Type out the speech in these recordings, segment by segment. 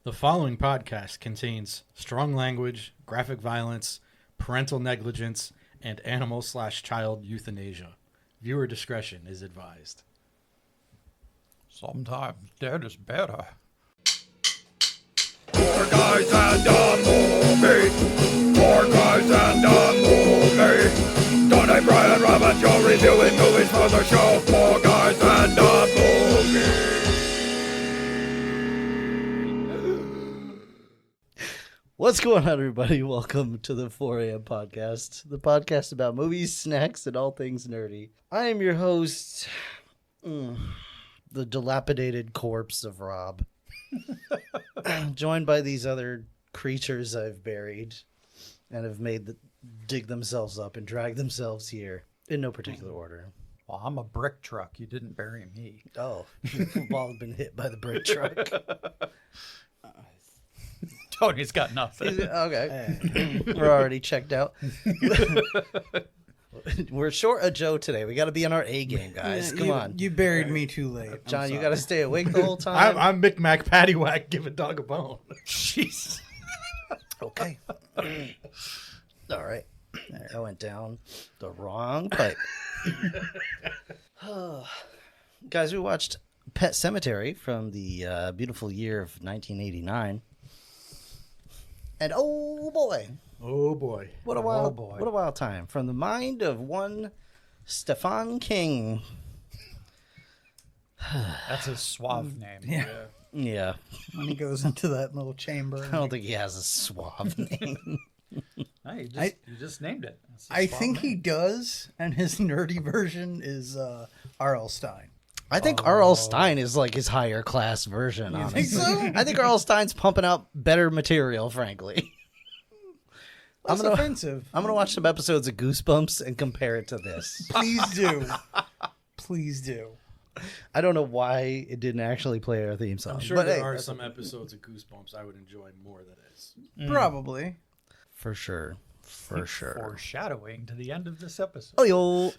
The following podcast contains strong language, graphic violence, parental negligence, and animal/child euthanasia. Viewer discretion is advised. Sometimes dead is better. Four guys and a movie. Four guys and a movie. Tony, Brian, Rob, and Joe reviewing movies for the show. Four guys and a movie. What's going on, everybody? Welcome to the 4 a.m. podcast, the podcast about movies, snacks, and all things nerdy. I am your host, the dilapidated corpse of Rob, joined by these other creatures I've buried and have made dig themselves up and drag themselves here in no particular order. Well, I'm a brick truck. You didn't bury me. Oh, we've all been hit by the brick truck. Tony's got nothing. Okay. We're already checked out. We're short of Joe today. We got to be on our A game, guys. Come on. You buried me too late. John, you got to stay awake the whole time. I'm Mick Mac Paddywhack, give a dog a bone. Jeez. Okay. All right. There, I went down the wrong pipe. Guys, we watched Pet Semetary from the beautiful year of 1989. And oh boy, what a wild time from the mind of one Stephen King. That's his suave name. Yeah. When he goes into that little chamber. I don't think he has a suave name. Hey, you just named it. That's a I suave think name. he does, and his nerdy version is R.L. Stein. I think R.L. Stein is like his higher class version, honestly. think so? I think R.L. Stein's pumping out better material, frankly. That's offensive. I'm going to watch some episodes of Goosebumps and compare it to this. Please do. Please do. I don't know why it didn't actually play our theme song. I'm sure but there hey, are some episodes of Goosebumps I would enjoy more than this. Probably. For sure. For sure. Foreshadowing to the end of this episode. Oh, yo.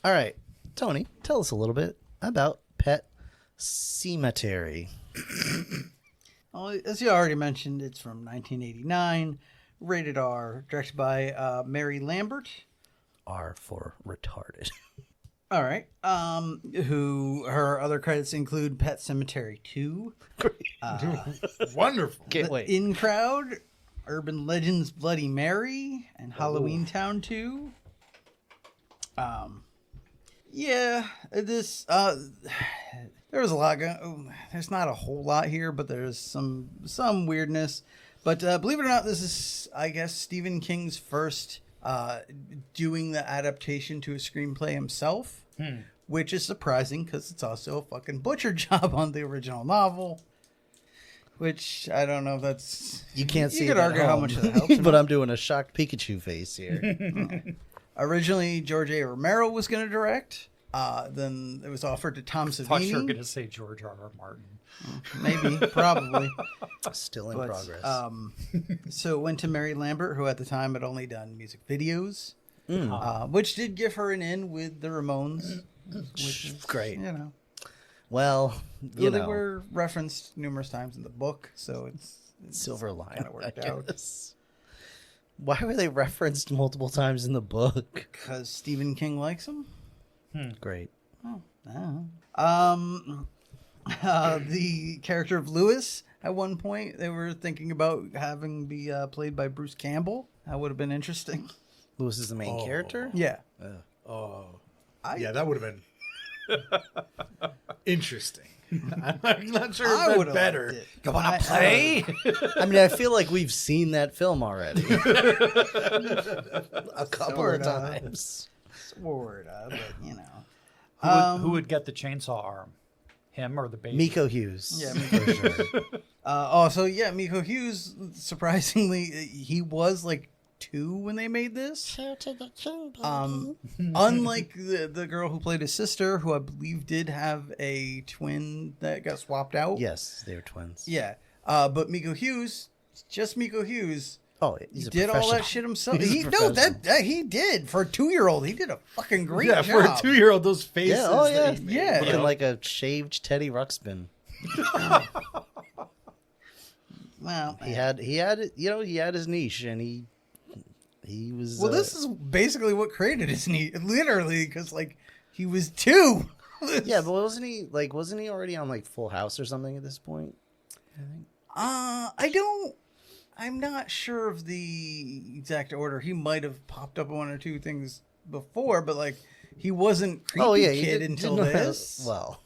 All right. Tony, tell us a little bit about Pet Semetary. Well, as you already mentioned, it's from 1989, rated R, directed by Mary Lambert. R for retarded. All right. Who her other credits include Pet Semetary 2, Wonderful. Can't wait. In Crowd, Urban Legends Bloody Mary, and Halloween Town 2. Yeah, this there was a lot going. There's not a whole lot here, but there's some weirdness. But believe it or not, this is, I guess, Stephen King's first doing the adaptation to a screenplay himself, which is surprising because it's also a fucking butcher job on the original novel. Which I don't know if that's You can't see You could it at argue how home, much of that helps. but I'm doing a shocked Pikachu face here. Originally, George A. Romero was going to direct. Then it was offered to Tom I thought you were Savini. going to say George R.R. Martin. Maybe, probably. Still in But, progress. So it went to Mary Lambert, who at the time had only done music videos, which did give her an in with the Ramones. Which is Great. You know. Well, They were referenced numerous times in the book, so it's silver line. kinda worked I out. guess. Why were they referenced multiple times in the book? because Stephen King likes them. Great. The character of Lewis, at one point, they were thinking about having be played by Bruce Campbell. That would have been interesting. Lewis is the main character? Yeah. Yeah, that would have been interesting. I'm not sure I it's would been have better. liked it. You want to play? I mean, I feel like we've seen that film already. A couple of Sorta. times. Sort of, but you know. Who would get the chainsaw arm? Him or the baby? Miko Hughes. Yeah, for sure. Miko Hughes, surprisingly, he was like 2 when they made this. Unlike the girl who played his sister, who I believe did have a twin that got swapped out. Yes, they were twins. Yeah. But Miko Hughes, just Miko Hughes, Oh, he's a did all professional. that shit himself. He's a professional. He did. For a 2-year-old, he did a fucking great Yeah, job. for a 2-year-old, those faces. Yeah, oh yeah, that he made, Yeah. looking you know? like a shaved Teddy Ruxpin. well, he had he had his niche, and he was. Well, this is basically what created his need, literally, because like he was 2. Yeah, but wasn't he already on like Full House or something at this point? I think. I'm not sure of the exact order. He might have popped up 1 or 2 things before, but like he wasn't creepy kid until this. Well,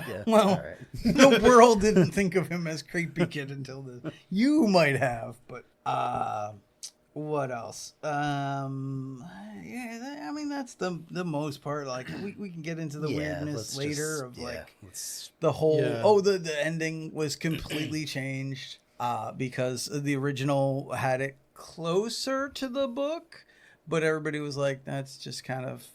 yeah, well, all right. The world didn't think of him as creepy kid until this. You might have, but what else? Yeah, I mean that's the most part. Like we can get into the weirdness later of like the whole. Yeah. Oh, the ending was completely changed because the original had it closer to the book, but everybody was like, that's just kind of.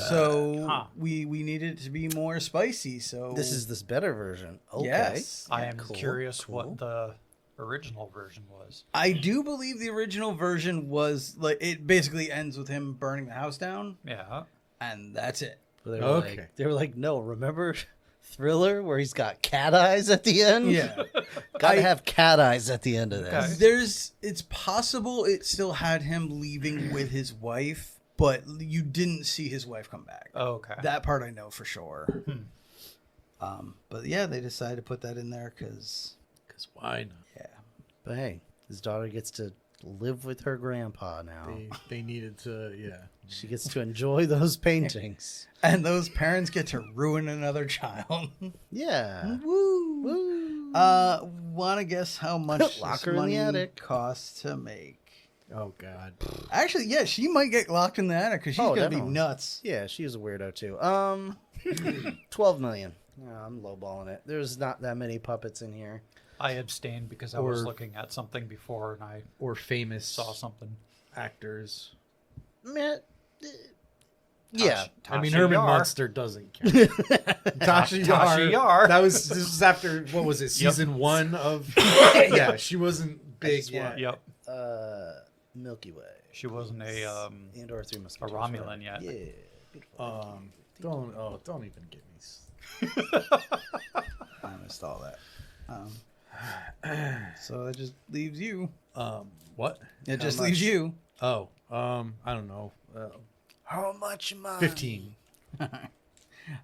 So we needed it to be more spicy. So this is this better version. Okay. Yes, I am curious what the original version was. I do believe the original version was like it basically ends with him burning the house down. Yeah, and that's it. They were like, no, remember Thriller where he's got cat eyes at the end? Yeah, gotta have cat eyes at the end of this. Okay. It's possible it still had him leaving with his wife, but you didn't see his wife come back. Okay, that part I know for sure. But yeah, they decided to put that in there because why not? Yeah, but hey, his daughter gets to live with her grandpa now. They needed to, yeah. She gets to enjoy those paintings, and those parents get to ruin another child. Yeah. Woo! Woo! Want to guess how much Lock her money in the attic costs to make? Oh God! Actually, yeah, she might get locked in the attic because she's gonna be nuts. Yeah, she was a weirdo too. 12 million. I'm lowballing it. There's not that many puppets in here. I abstained because I was looking at something before and I famous saw something. Actors. Yeah, I mean Herman Munster doesn't care. Tasha Yar. This was after what was it? Season 1 of. Yeah, she wasn't big yet. Yep. Milky Way. She wasn't a and/or Three Musketeers. A Romulan yet. Yeah. Beautiful. Don't even get me. I missed all that. So that just leaves you. What? It just leaves you. Oh, I don't know. How much money? 15.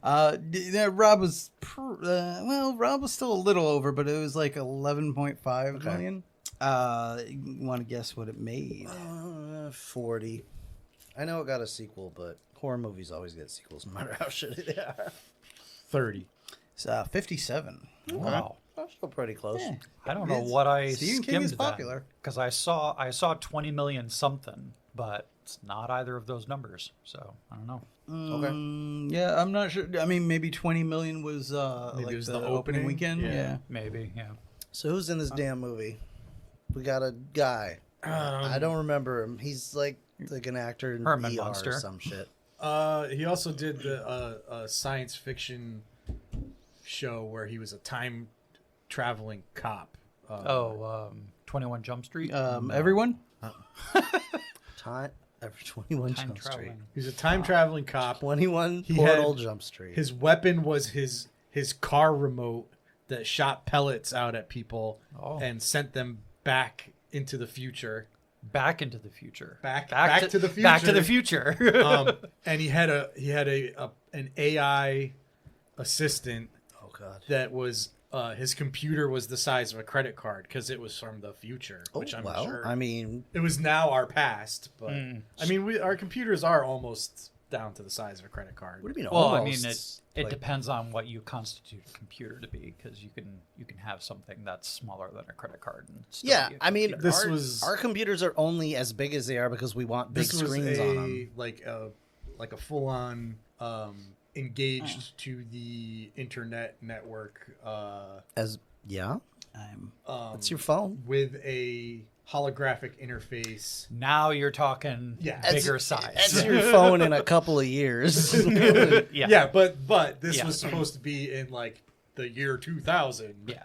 Rob was Rob was still a little over, but it was like 11.5 million. You want to guess what it made? 40. I know it got a sequel, but horror movies always get sequels, no matter how shitty they are. 30. It's 57. Wow, that's still pretty close. Yeah. I don't know what I Stephen King is popular because I saw 20 million something, but it's not either of those numbers, so I don't know. Okay. Yeah, I'm not sure. I mean, maybe 20 million was maybe it was the opening weekend. Yeah, maybe. Yeah. So who's in this damn movie? We got a guy. I don't remember him. He's like an actor in Herman ER Munster. or some shit. He also did the science fiction show where he was a time traveling cop. 21 Jump Street. Everyone. 21 Jump Street. He's a time traveling cop. 21 Portal Jump Street. His weapon was his car remote that shot pellets out at people and sent them back into the future. Back into the future. Back to the future. Back to the future. And he had an AI assistant. Oh God. That was his computer was the size of a credit card because it was from the future, which I'm sure. I mean, it was now our past, but I mean, our computers are almost down to the size of a credit card. What do you mean? Well, almost? I mean, it depends on what you constitute a computer to be, because you can have something that's smaller than a credit card. And still be a I mean, computer. our computers are only as big as they are because we want big screens on them. Like a full on engaged to the internet network. It's your phone with a holographic interface. Now you're talking bigger size. It's your phone in a couple of years. But this was supposed to be in like the year 2000. Yeah.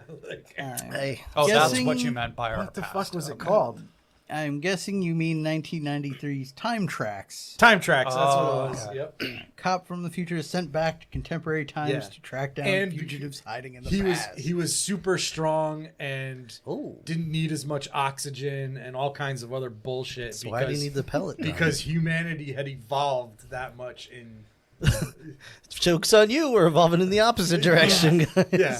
Hey, that's what you meant by our What the past. fuck was it called? I'm guessing you mean 1993's Time Tracks. Time Tracks. That's what Oh, it was. okay. Yep. Cop from the future is sent back to contemporary times Yeah. to track down And fugitives hiding in the He past. was super strong and Oh. didn't need as much oxygen and all kinds of other bullshit. So why do you need the pellet gun? Because humanity had evolved that much in. Joke's on you. We're evolving in the opposite direction, guys. Yeah.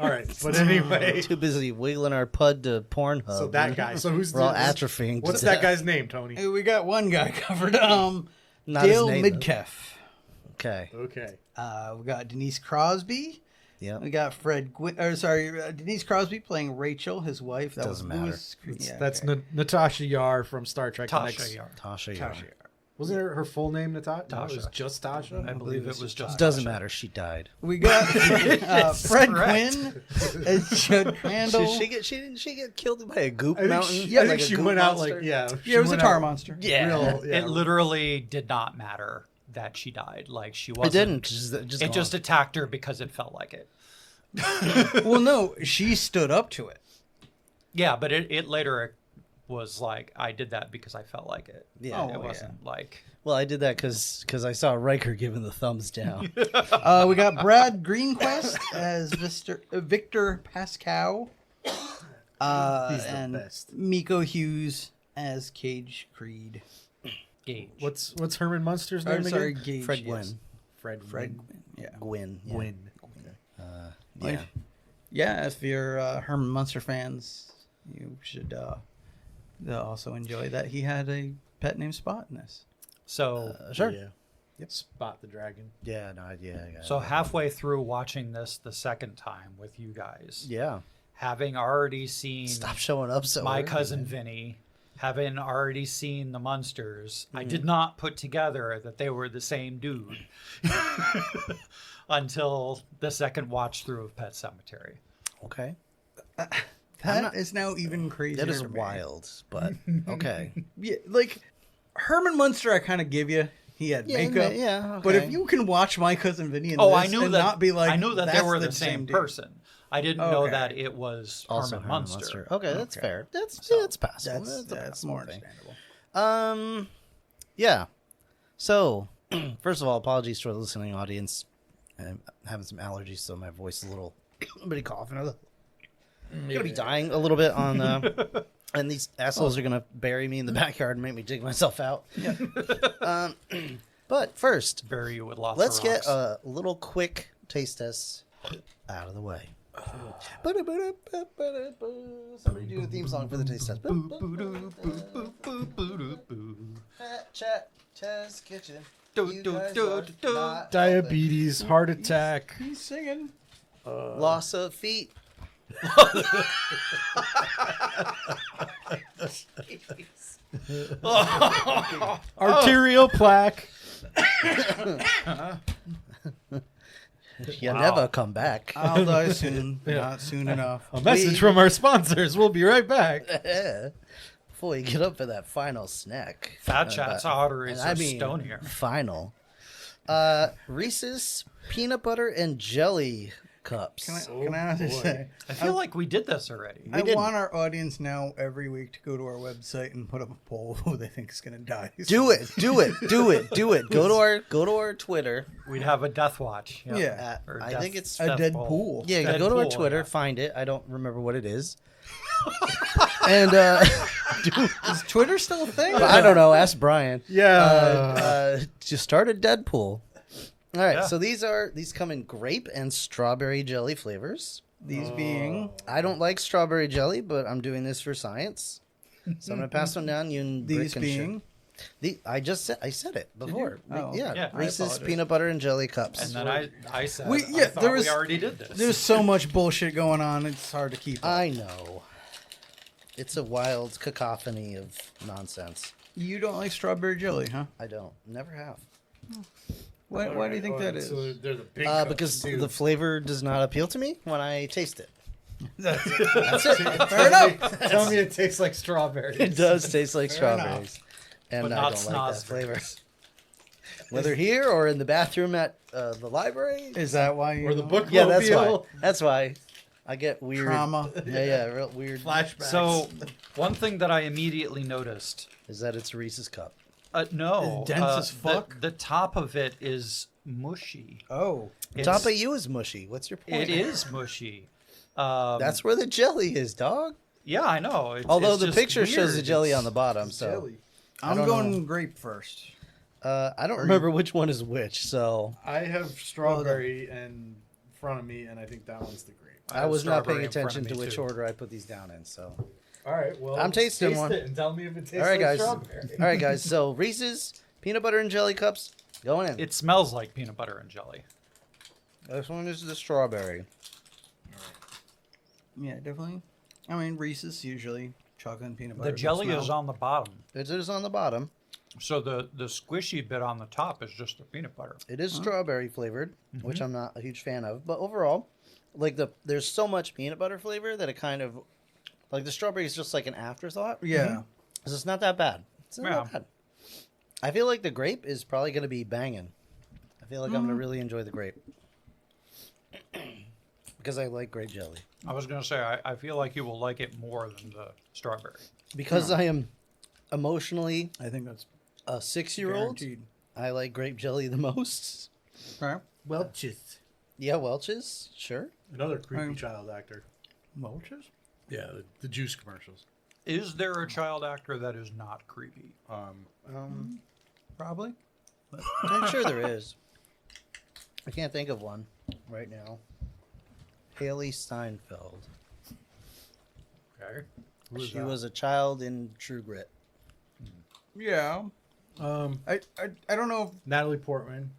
All right, but anyway. Too busy wiggling our pud to Pornhub. So that guy. So who's We're all the- atrophying. What's to that death. guy's name, Tony? Hey, we got one guy covered. Not his Dale name, though. Midkiff. Okay. Okay. We got Denise Crosby. Yeah. We got Denise Crosby playing Rachel, his wife. That Doesn't was matter. Louis. That's Natasha Yar from Star Trek. The Tasha Next- Yar. Tasha Yar. Wasn't her full name Natasha? No, it was Tasha. just Tasha? I believe it was just. Doesn't matter. She died. We got Fred correct. Quinn as Judd Crandall. Didn't she get killed by a goop I think mountain? she, I think Like a she goop went out monster? like, yeah. Yeah, it was a tar monster. Yeah. It literally did not matter that she died. Like she wasn't. It didn't. Just It just attacked her because it felt like it. Well, no, she stood up to it. Yeah, but it later was like I did that because I felt like it. Yeah. It Oh, wasn't like. Well, I did that because I saw Riker giving the thumbs down. We got Brad Greenquist as Victor Pascal. He's the and best. Miko Hughes as Cage Creed. Gauge. What's Herman Munster's Or, name sorry, again? Gage. Fred yes. Gwynn. Fred. Fred. Gwynn. Yeah. Gwyn. Yeah. Gwynn. Yeah. Yeah, if you're Herman Munster fans, you should also enjoy that he had a pet named Spot in this. So Sure. Yeah. Yep. Spot the dragon. Yeah. No. Yeah. I got so it. halfway through watching this the second time with you guys, Yeah. having already seen Stop showing up so my early, cousin man. Vinny, having already seen the Munsters, I Mm-hmm. did not put together that they were the same dude until the second watch through of Pet Semetary. Okay. That is now even crazier. That is to me. wild, but okay. Yeah, like Herman Munster, I kind of give you. He had Yeah, makeup. yeah, But okay. if you can watch My Cousin Vinny and Oh, this I knew and that. not be like, I knew that they "That's were the same dude." person. I didn't know Okay. that it was Also Herman Herman Munster. Okay, that's Okay. fair. That's So, that's passable. That's a passable more thing. understandable. Yeah. So, first of all, apologies to our listening audience. I'm having some allergies, so my voice is a little, bit coughing. I'm gonna be dying a little bit on, and these assholes are gonna bury me in the backyard and make me dig myself out. Yeah. But first, Bury you with lots let's of get rocks. a little quick taste test out of the way. Somebody do a theme song for the taste test. Chat test kitchen. You guys are not Diabetes, heart attack. He's singing. loss of feet. Arterial plaque. You never come back. I'll die soon. Not soon enough. A message from our sponsors. We'll be right back. Before you get up for that final snack. Fat Chat's arteries and are stonier. Final. Reese's peanut butter and jelly cups. Can I just say? I feel like we did this already. I want our audience now every week to go to our website and put up a poll who they think is going to die. Do it. Go to our Twitter. We'd have a death watch. Yeah. Or I death- think it's A death dead poll. pool. Yeah, Dead go to our pool, Twitter, yeah. find it. I don't remember what it is. And Is Twitter still a thing? I don't know. Ask Brian. Yeah. Just started Deadpool. All right, Yeah. so these come in grape and strawberry jelly flavors. These being I don't like strawberry jelly, but I'm doing this for science. So I'm gonna pass them down. You and these Brick can being share. I said it before. Oh. Yeah, I Reese's apologize. peanut butter and jelly cups. And then I said, We- I yeah, thought there was- we already did this. there's so much bullshit going on. It's hard to keep up. I know. It's a wild cacophony of nonsense. You don't like strawberry jelly, huh? I don't. Never have. Why do you think that is? So they're the big Because cups, too. the flavor does not appeal to me when I taste it. That's it. Fair enough. Tell me it tastes like strawberries. It does taste like Fair enough. strawberries. And But I not don't like that flavor. snozzberries. Whether here or in the bathroom at the library. Is that why you? Or the book. Yeah, that's why. That's why. I get weird trauma. Yeah, real weird. Flashbacks. So, one thing that I immediately noticed. Is that it's Reese's cup? No. It's dense as fuck. The top of it is mushy. Oh. Top of you is mushy. What's your point? It is mushy. That's where the jelly is, dog. Yeah, I know. Although it's the just picture shows the weird. jelly on the bottom, so I'm don't going know. grape first. I don't remember which one is which. So I have strawberry in front of me, and I think that one's the grape. I was not paying strawberry in front of attention to me, which too. order I put these down in. So All right, well, I'm tasting taste one. it and tell me if it tastes all right, like guys. strawberry. All right, guys. So Reese's peanut butter and jelly cups going in. It smells like peanut butter and jelly. This one is the strawberry. Yeah, definitely. I mean, Reese's usually chocolate and peanut butter. The jelly is on the bottom. It is on the bottom. So the squishy bit on the top is just the peanut butter. It is strawberry flavored, which I'm not a huge fan of. But overall, like there's so much peanut butter flavor that it kind of like the strawberry is just like an afterthought. Yeah. So it's not that bad. It's not Yeah. that bad. I feel like the grape is probably going to be banging. I feel like I'm going to really enjoy the grape because I like grape jelly. I was going to say, I feel like you will like it more than the strawberry. Because I am emotionally I think that's a 6-year-old, guaranteed. I like grape jelly the most. All right. Welch's. Yeah, Welch's, sure. Another creepy Um, child actor. Welch's? Yeah, the juice commercials. Is there a child actor that is not creepy? Probably. I'm sure there is. I can't think of one right now. Haley Steinfeld. Okay. She was a child in True Grit. Yeah. I don't know. Natalie Portman.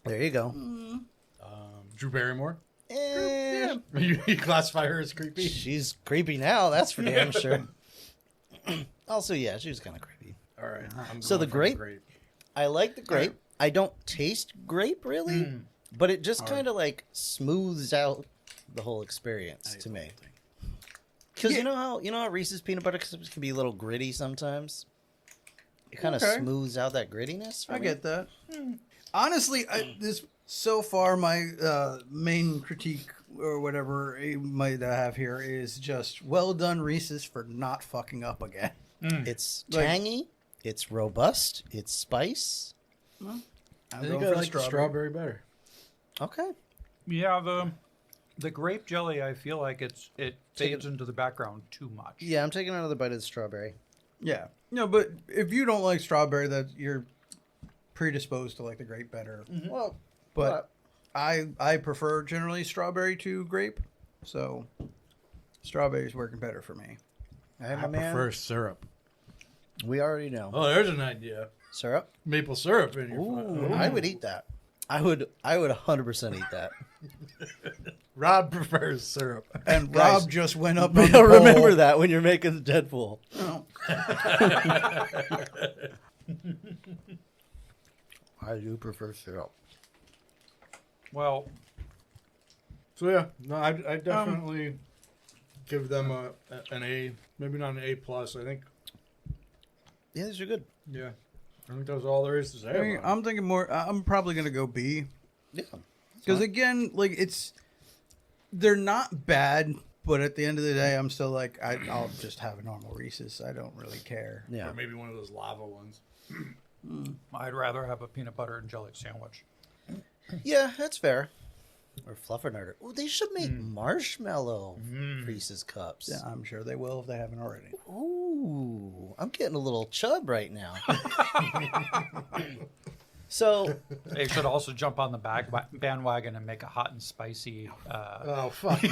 There you go. Drew Barrymore. Eh, You classify her as creepy? she's creepy now, that's for damn sure. Also, yeah, she was kind of creepy. All right. I'm So going the for grape? I like the grape. I don't taste grape really, but it just kind of like smooths out the whole experience to me. Because you know how Reese's peanut butter cups can be a little gritty sometimes. It kind of Okay. smooths out that grittiness. For I me. get that. Honestly, this so far my main critique or whatever you might have here is just well done Reese's for not fucking up again. It's Like- tangy. It's robust. It's spice. I'm I think going I for like the strawberry better. Okay. Yeah, the grape jelly, I feel like it fades into the background too much. Yeah, I'm taking another bite of the strawberry. Yeah. No, but if you don't like strawberry, that you're predisposed to like the grape better. Well, But I prefer generally strawberry to grape, so strawberry's working better for me. I I prefer syrup. We already know. Oh, there's an idea. Syrup? Maple syrup in your Ooh, I would eat that. I would 100% eat that. Rob prefers syrup. And Guys, Rob just went up on the Remember poll. that when you're making the Deadpool. Oh. I do prefer syrup. Well, So yeah, no, I definitely give them an A, maybe not an A plus. I think, Yeah, these are good. yeah, I think that's all there is to say. I mean, about it. I'm thinking more. I'm probably gonna go B Yeah. because again, like they're not bad, but at the end of the day, I'm still like I'll just have a normal Reese's. I don't really care. Yeah. Or maybe one of those lava ones. I'd rather have a peanut butter and jelly sandwich. Yeah, that's fair. Or Fluffernutter. Oh, they should make marshmallow Reese's cups. Yeah, I'm sure they will if they haven't already. Ooh, I'm getting a little chub right now. So, They should also jump on the bandwagon and make a hot and spicy. Oh fuck!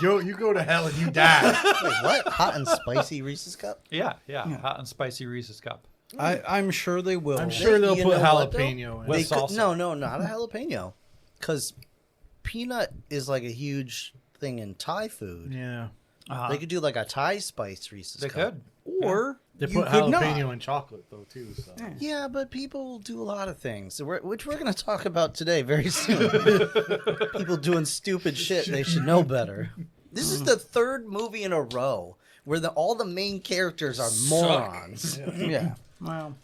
No. You go to hell and you die. wait, what? Hot and spicy Reese's cup? Yeah, hot and spicy Reese's cup. I'm sure they will. I'm sure they'll You put know what, though? jalapeno in. With They could, salsa. no, not a jalapeno. Because peanut is like a huge thing in Thai food. Yeah, Uh-huh. They could do like a Thai spice Reese's They cup. could. Or they you put could jalapeno not. in chocolate though too. So Yeah, but people do a lot of things, which we're going to talk about today very soon. People doing stupid shit, they should know better. This is the third movie in a row where all the main characters are morons. Yeah. Well,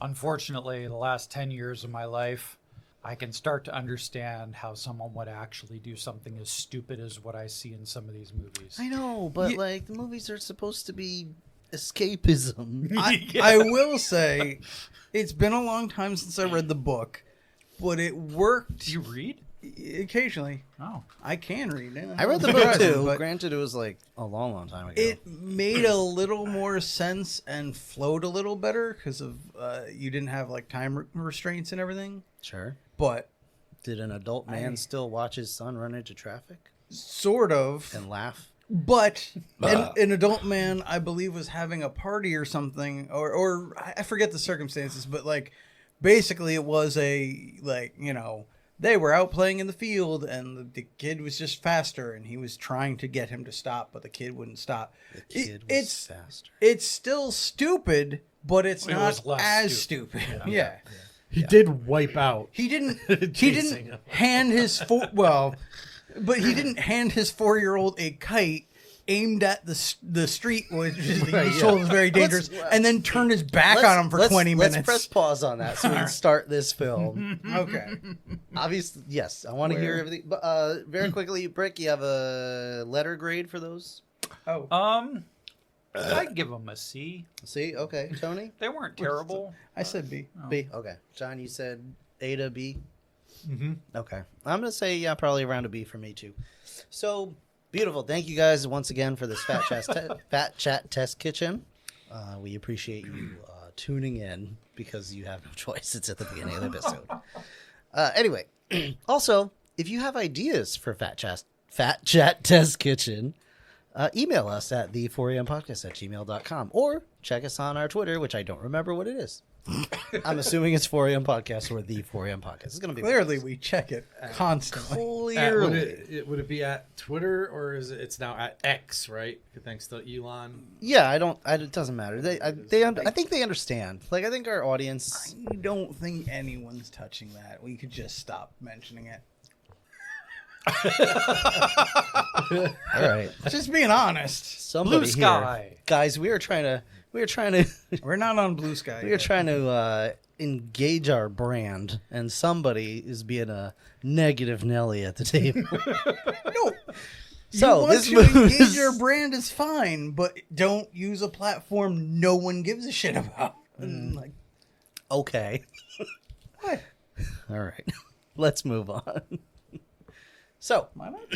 Unfortunately, the last 10 years of my life, I can start to understand how someone would actually do something as stupid as what I see in some of these movies. I know, but like the movies are supposed to be escapism. I will say, it's been a long time since I read the book, but it worked. Do you read? Occasionally. Oh. I can read it. I read the book too. But granted, it was like a long time ago. It made a little more sense and flowed a little better because of you didn't have like time restraints and everything. Sure. But did an adult man still watch his son run into traffic? Sort of. And laugh? But an adult man, I believe, was having a party or something, or I forget the circumstances, but like basically it was a like, you know, they were out playing in the field and the kid was just faster and he was trying to get him to stop, but the kid wouldn't stop. The kid was it's faster. It's still stupid, but it's It not was less as stupid. Yeah. He did wipe out. He didn't Chasing him. hand his but he didn't hand his 4-year-old a kite aimed at the street, which is was very dangerous, and then turned his back on him for 20 minutes. Let's press pause on that so we can start this film. Okay. Obviously, yes, I want to hear everything. But very quickly, Brick, you have a letter grade for those? Oh. I'd give them a C. C? Okay. Tony? They weren't terrible. I said B. B? Okay. John, you said A to B? Mm-hmm. Okay. I'm going to say, yeah, probably around a B for me, too. So, beautiful. Thank you guys once again for this Fat Chat Test Kitchen. We appreciate you tuning in because you have no choice. It's at the beginning of the episode. Anyway, also, if you have ideas for Fat Chat Test Kitchen, email us at the4ampodcast@gmail.com or check us on our Twitter, which I don't remember what it is. I'm assuming it's 4am podcast or the 4am podcast. It's gonna be Clearly, we check it constantly. clearly. Would it be at Twitter or is it's now at X, right? Thanks to Elon. Yeah, it doesn't matter. I think they understand. Like, I think our audience. I don't think anyone's touching that. We could just stop mentioning it. All right, Just being honest. somebody Blue Sky. here, guys. We are trying to. We're not on Blue Sky. We are trying to engage our brand, and somebody is being a negative Nelly at the table. No. So you this want to movie engage your brand is fine, but don't use a platform no one gives a shit about. Like, okay. what? All right, let's move on. So, Why not?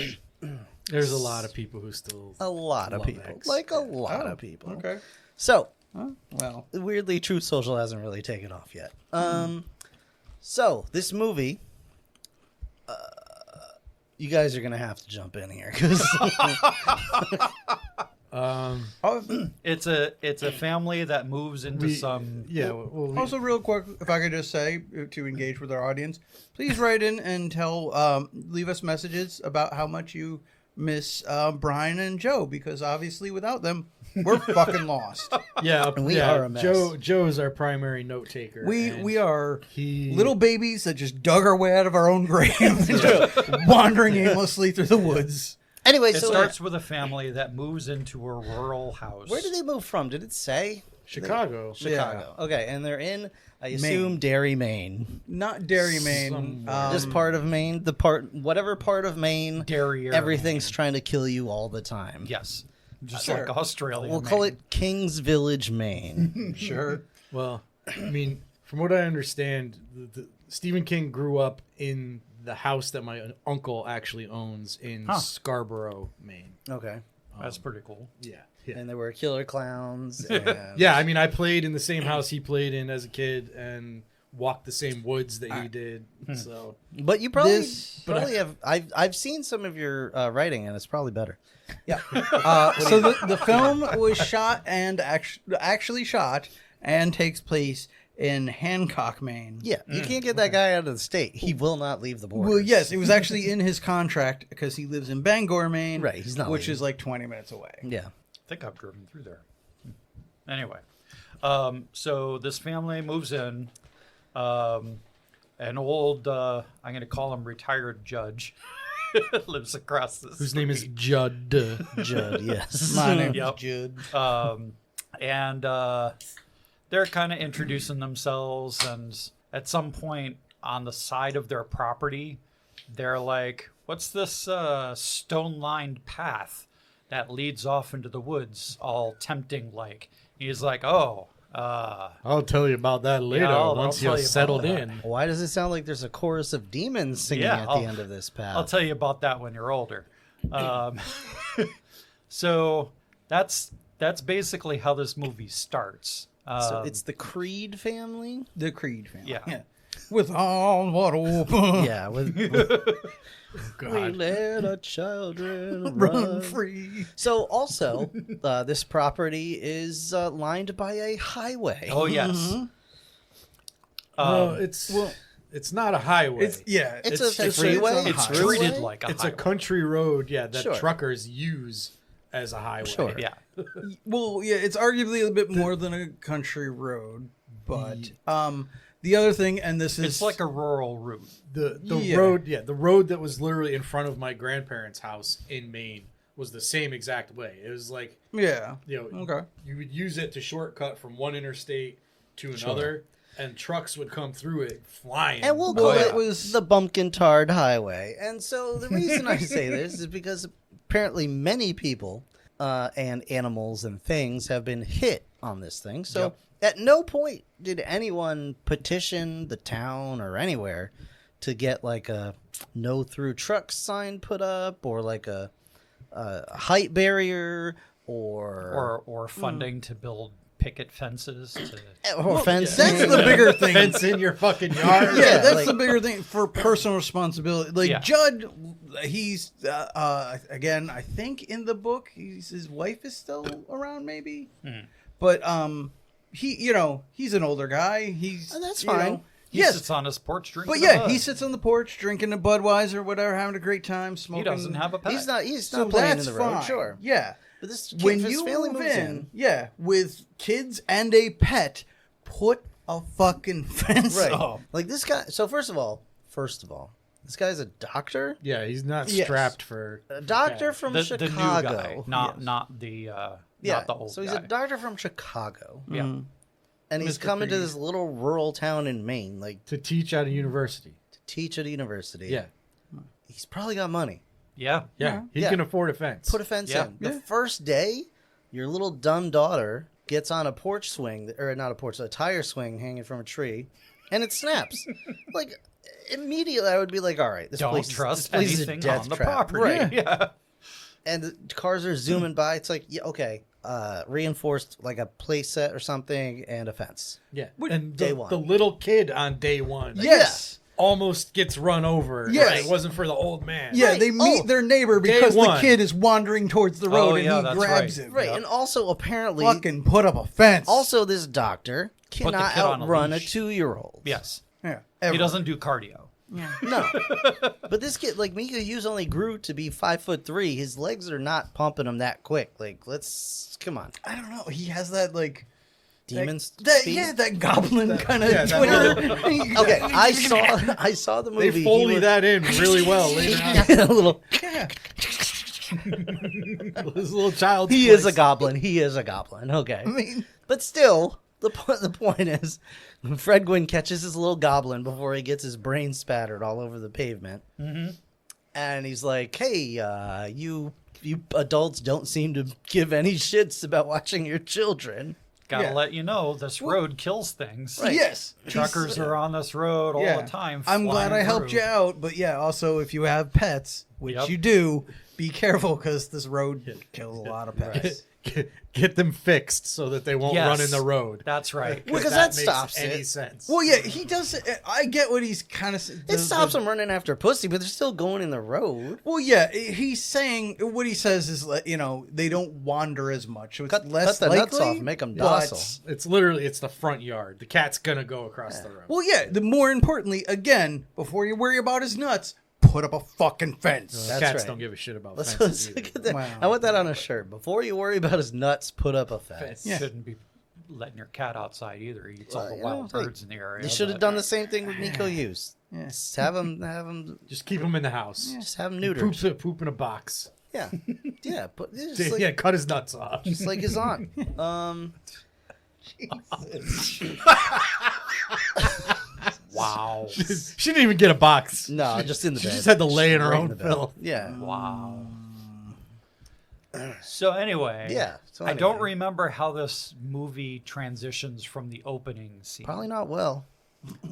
There's a lot of people who still a lot of love people, X. like a lot of people. Okay. So, Well, weirdly, Truth Social hasn't really taken off yet. So this movie, you guys are gonna have to jump in here because It's a family that moves into some. yeah. Well, also, real quick, if I could just say to engage with our audience, please write in and leave us messages about how much you miss Brian and Joe, because obviously without them, we're fucking lost. yeah, we are a mess. Joe's our primary note taker. We are he- little babies that just dug our way out of our own grave, just wandering aimlessly through the woods. anyway, It so starts with a family that moves into a rural house. where did they move from? Did it say? Chicago. Chicago. Okay, and they're in, I assume, Derry, Maine. Not Derry, Maine. Somewhere. Just part of Maine. Whatever part of Maine. Dairy? Everything's trying to kill you all the time. Yes. Just Sure. like Australia. We'll call it Kings Village, Maine. Sure. Well, I mean, from what I understand, Stephen King grew up in the house that my uncle actually owns in Scarborough, Maine. Okay. That's pretty cool. Yeah. And there were killer clowns. And Yeah, I mean, I played in the same house he played in as a kid and walked the same woods that he did. So, But you probably But have. I've seen some of your writing, and it's probably better. Yeah. So the film was shot and actually shot and takes place in Hancock, Maine. Yeah, you can't get that guy out of the state. He will not leave the borders. Well, yes, it was actually in his contract because he lives in Bangor, Maine. Right, he's not which leaving. is like 20 minutes away. Yeah. I think I've driven through there. Anyway, so this family moves in. An old, I'm going to call him retired judge, lives across the whose name is street. Judd. Judd, yes. My name's Yep. Judd. And they're kind of introducing themselves, and at some point, on the side of their property, they're like, what's this stone-lined path that leads off into the woods, all tempting like? He's like, oh, I'll tell you about that later I'll once tell you're you about settled that. in. Why does it sound like there's a chorus of demons singing Yeah, at I'll- the end of this path? I'll tell you about that when you're older. So that's basically how this movie starts. So it's the Creed family? The Creed family. Yeah. With all what open. Yeah, with we let our children Run free. So also, this property is lined by a highway. Oh yes. No, it's not a highway. It's a just freeway? on a It's highway. treated like a It's highway. a country road, that Sure. truckers use as a highway. Sure. Yeah. Well, yeah, it's arguably a bit more than a country road, but the other thing, and this is It's like a rural route. The Yeah. the road that was literally in front of my grandparents' house in Maine was the same exact way. It was like, yeah, okay, you would use it to shortcut from one interstate to another, and trucks would come through it flying. And we'll Well, call it it was- the Bumpkin Tard Highway. And so the reason I say this is because apparently many people and animals and things have been hit on this thing. So at no point did anyone petition the town or anywhere to get like a no through trucks sign put up, or like a height barrier, Or funding to build picket fences to or fencing. that's the bigger thing. fence in your fucking yard. Yeah, Yeah, that's like- the bigger thing for personal responsibility. Like Yeah. Judd, he's again, I think in the book, his wife is still around, maybe. But he's an older guy. He's that's you fine. know, he yes, sits on his porch drinking. but a yeah, bud. he sits on the porch drinking a Budweiser, whatever, having a great time, smoking. He doesn't have a pet. He's not So playing in that's the road, fine. sure. Yeah. But this When his you family move moves in, with kids and a pet, put a fucking fence right? up. Like this guy. So first of all, this guy's a doctor. Yeah, he's not Yes. strapped for A doctor from the Chicago. new guy, not the not the old so he's guy. a doctor from Chicago, Yeah. and he's Mr. coming to Creed. this little rural town in Maine, like to teach at a university. to teach at a university. Yeah, He's probably got money. Yeah. he Yeah. can afford a fence. Put a fence Yeah. in. The first day, your little dumb daughter gets on a porch swing, or not a porch, a tire swing hanging from a tree, and it snaps. Like immediately, I would be like, "All right, this Don't place, trust this place is a anything death on the trap." property. Right. Yeah. And the cars are zooming by. It's like, yeah, okay, reinforced like a play set or something and a fence. Yeah, and day the, one. the little kid on day one, Yes. almost gets run over. Yes. if it wasn't for the old man. Yeah, Right. they meet Oh, their neighbor because the one. kid is wandering towards the road Oh, and yeah, he that's grabs right. him. Right, Yep. and also apparently, Fucking put up a fence. also this doctor the cannot kid on a outrun a leash. 2-year-old. Yes. yeah, He ever. doesn't do cardio. No, but this kid, like Mika Hughes, only grew to be 5'3". His legs are not pumping him that quick. Like, come on, I don't know. He has that like demons. that goblin kind of yeah, that Twitter. Okay, I saw the movie. They He foley was- that in really well later on. a little. This little child. He is a goblin. He is a goblin. Okay, I mean, but still, the point is, Fred Gwynn catches his little goblin before he gets his brain spattered all over the pavement, and he's like, "Hey, you adults don't seem to give any shits about watching your children." Gotta Yeah. let you know this road kills things. Right. yes, Truckers are on this road all the time. I'm glad I flying helped through. you out, but yeah, also if you have pets, which Yep. you do, be careful because this road kills a lot of pets. Get them fixed so that they won't Yes. run in the road. That's right. Well, 'cause that that makes stops any it. sense. Well, yeah, he does. I get what he's kind of. It stops them running after pussy, but they're still going in the road. Well, yeah, he's saying what he says is, they don't wander as much, so it's Cut less the likely. nuts off, make 'em but- docile. It's literally the front yard. The cat's gonna go across the road. Well, yeah. The more importantly, again, before you worry about his nuts, put up a fucking fence. That's Cats right. don't give a shit about Let's fences get either. that. Wow. I want that on a shirt. Before you worry about his nuts, put up a fence. Yeah. Shouldn't be letting your cat outside either. He eats all the you wild know, hey, birds in the area. You should have but- done the same thing with Nico Hughes. Yeah. Just have him, Just keep him in the house. just have him neutered. Poop in a box. Yeah, yeah, but it's just like, Yeah, cut his nuts off. just like his aunt. Wow. She didn't even get a box. No, just in the She bed. just had to lay in her Right own the bed. filth. Yeah. Wow. So anyway, Yeah, so I don't anyway. remember how this movie transitions from the opening scene. Probably not well.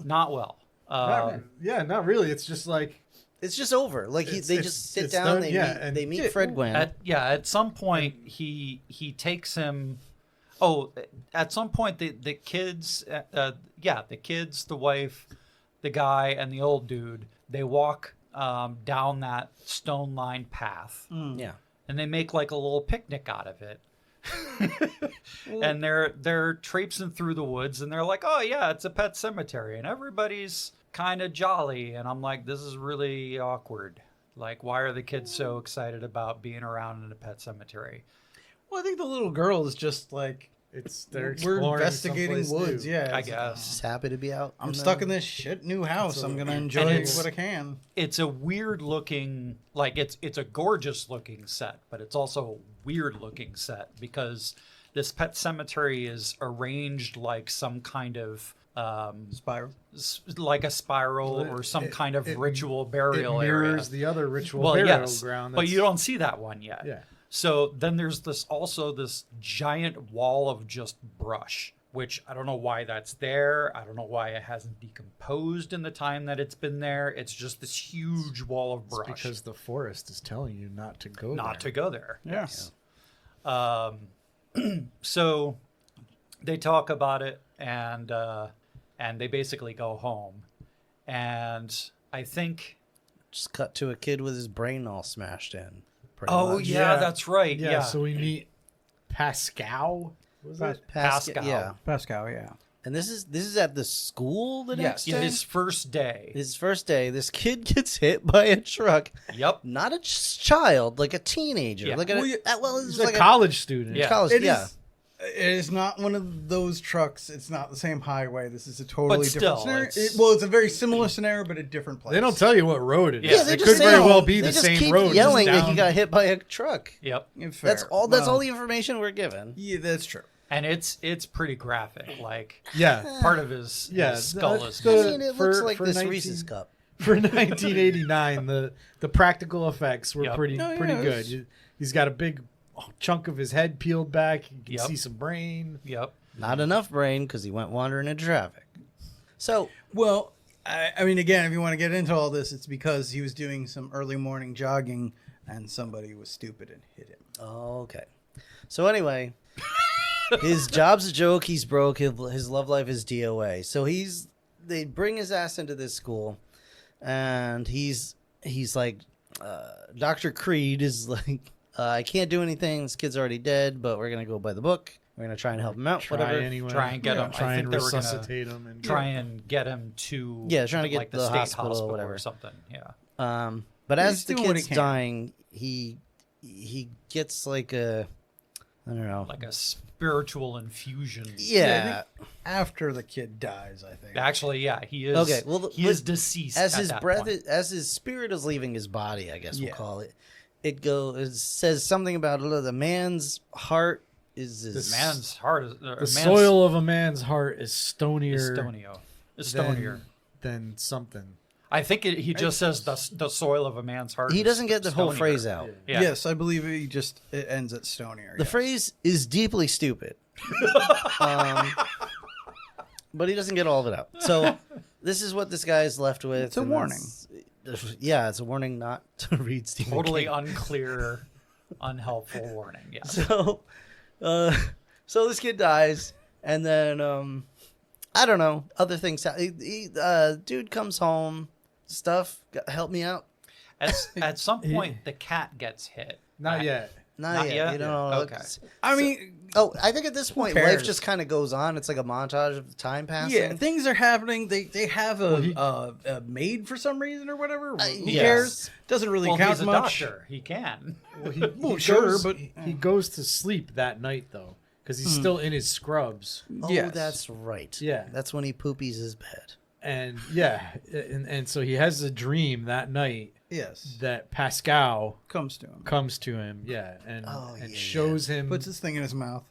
Not well. Not really. It's just like It's just over. Like they It's- just sit it's down. done, They yeah, meet. and- They meet Fred Gwynn. At some point he takes him. Oh, at some point the kids, the kids, the wife, the guy, and the old dude, they walk down that stone-lined path, Yeah. and they make like a little picnic out of it. And they're traipsing through the woods, and they're like, "Oh yeah, it's a pet cemetery," and everybody's kind of jolly, and I'm like, "This is really awkward. Like, why are the kids so excited about being around in a pet cemetery?" Well, I think the little girl is just like, they're we're exploring investigating someplace woods. new. Yeah, I it's- guess. Just happy to be out. I'm stuck in this shit new house. I'm gonna enjoy it's- what I can. It's a weird looking, like it's a gorgeous looking set, but it's also a weird looking set because this pet cemetery is arranged like some kind of Spiral. like a spiral or some kind of ritual burial It area. mirrors the other ritual Well, burial yes, ground. but you don't see that one yet. Yeah. So then there's this giant wall of just brush, which I don't know why that's there. I don't know why it hasn't decomposed in the time that it's been there. It's just this huge wall of brush. because the forest is telling you not to go Not to go there. Yes. So they talk about it, and they basically go home. And I think, Just cut to a kid with his brain all smashed in. pretty oh much. yeah, that's right. Yeah, Yeah. so we meet Pascal. Was it? Pascal. Yeah. Pascal. Yeah. And this is at the school the next Yeah, day. his first day. His first day, this kid gets hit by a truck. Yep. Not a child, like a teenager. Yeah. Like a, Well, yeah, this He's is a like college student. Yeah. college. It is. Yeah. It is not one of those trucks. It's not the same highway. This is a totally But still, different scenario. it's- Well, it's a very similar scenario, but a different place. They don't tell you what road it is. Yeah, they it just could say- very well be they the just same keep road. just yelling that he down- got hit by a truck. Yep. Yeah, fair. That's all the information we're given. Yeah, that's true. And it's pretty graphic. Like Yeah. part of his skull is I the- mean, it for- looks like for this 19 Reese's cup. For 1989, the practical effects were Yep. pretty Oh, yeah, pretty it good. was- He's got a big chunk of his head peeled back. You can Yep. see some brain. Yep. Not enough brain because he went wandering into traffic. So Well, I mean, again, if you want to get into all this, it's because he was doing some early morning jogging and somebody was stupid and hit him. okay. So anyway, his job's a joke. He's broke. His love life is DOA. So they bring his ass into this school, and he's like, Dr. Creed is like, I can't do anything. This kid's already dead, but we're gonna go by the book. We're gonna try and help him out. Try whatever. anyway. Try and get him. Try I think and they were gonna resuscitate him. And try and get him to Yeah, trying to get like the the state hospital or hospital whatever. or something. Yeah. But He's as the doing what he kid's can. dying, he gets like a, I don't know. Like a spiritual infusion. Yeah. After the kid dies, I think. Actually, yeah, he is. Okay, well, he is deceased As at his that breath, point. as his spirit is leaving his body, I guess we'll Yeah. call it. It says something about the man's heart is his This- Man's heart is the soil of a man's heart is stonier Estonier. than something. I think he just says the soil of a man's heart. He is doesn't get the whole stonier. phrase out. Yeah. Yes, I believe it ends at Stonier. The phrase is deeply stupid. But he doesn't get all of it out. So this is what this guy is left with. It's a and warning. Yeah, it's a warning not to read Stephen Totally King. unclear, unhelpful warning. Yeah. So this kid dies, and then I don't know, other things. Dude comes home, help me out. At some point, the cat gets hit. Not yet. Not yet. You know, Okay. I mean, I think at this point, cares? life just kind of goes on. It's like a montage of the time passing. yeah, things are happening. They have a maid for some reason or whatever. Who yes. cares? Doesn't really Well, count he's a much. doctor. He can. Well, sure, but he goes to sleep that night though, because he's still in his scrubs. Oh, Yes. that's right. Yeah. That's when he poopies his bed. And yeah, and so he has a dream that night yes, that Pascal comes to him, comes to him, and Oh, and yeah, shows him puts his thing in his mouth.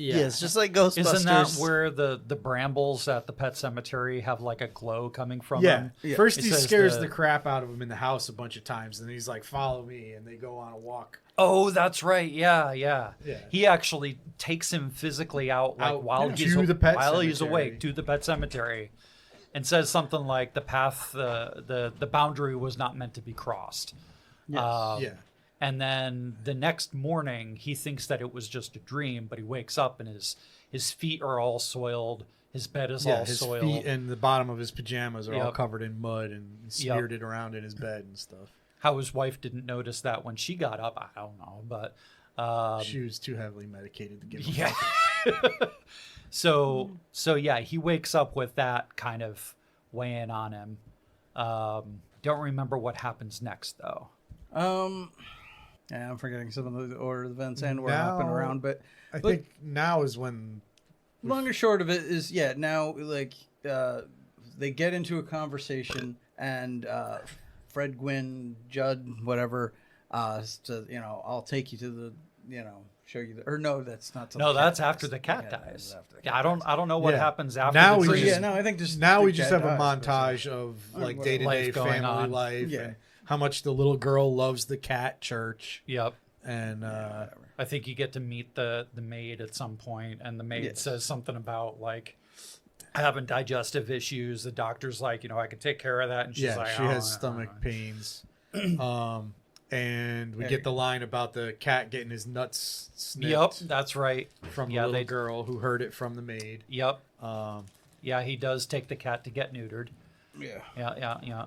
Yeah. Yes, just like Ghostbusters. Isn't that where the brambles at the Pet Semetary have like a glow coming from Yeah. them? Yeah. First It he says scares the- the crap out of him in the house a bunch of times, and then he's like, "Follow me," and they go on a walk. Oh, that's right. Yeah. Yeah. He actually takes him physically out, like Out while to he's the Pet while he's Sematary. awake to the Pet Cemetery, and says something like the path, the boundary was not meant to be crossed. Yeah. And then the next morning, he thinks that it was just a dream, but he wakes up and his feet are all soiled. His bed is all His soiled. feet and the bottom of his pajamas are all Yep. covered in mud and smeared it around in his bed and stuff. How his wife didn't notice that when she got up, I don't know, but She was too heavily medicated to give him yeah. So yeah, he wakes up with that kind of weighing on him. Don't remember what happens next though. Yeah, I'm forgetting some of the order of events and where it happened Now- around, but I think now is when long or short of it is, now like they get into a conversation and Fred Gwynn, Judd, whatever, I'll take you to the, show you the, or no, that's not. till No, the cat that's after dies. the cat Yeah, dies. that's after the Yeah, cat I don't know what Yeah. happens after Now the we dream. just- Yeah, no, I think just now the we just cat have a dies, montage of like whatever. day to day Life going family on. life Yeah. and how much the little girl loves the cat church Yep. and I think you get to meet the maid at some point, and the maid Yes. says something about like having digestive issues. The doctor's like, I can take care of that, and she's like, she "Oh, has stomach pains. And we get the line about the cat getting his nuts snipped Yep, that's right. from the Yeah, little they- girl who heard it from the maid. Yep. Um, Yeah, he does take the cat to get neutered. Yeah. Yeah.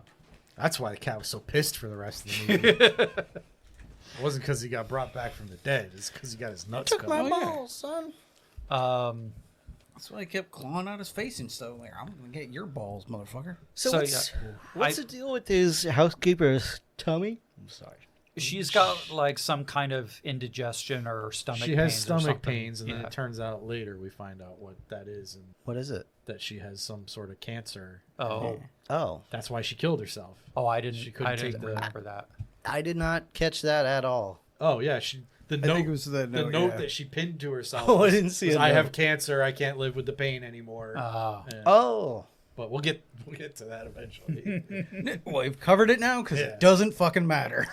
that's why the cat was so pissed for the rest of the movie. It wasn't because he got brought back from the dead. It's because he got his nuts cut. my balls, son. That's why I kept clawing out his face and stuff. Like, I'm gonna get your balls, motherfucker. So, So, what's I- the deal with his housekeeper's tummy? I'm sorry. She's got like some kind of indigestion or stomach She pains. has or stomach something. pains, and then Yeah. it turns out later we find out what that is, and What is it? that she has some sort of cancer. Oh, Oh, That's why she killed herself. I She didn't. couldn't I take didn't the- remember that. I did not catch that at all. Oh yeah, the I note. think it was the note, yeah. that she pinned to herself. Oh, I was- didn't see was, a I note. have cancer. I can't live with the pain anymore. Oh. Yeah. Oh, But we'll get to that eventually. Well, we've covered it now because Yeah. it doesn't fucking matter.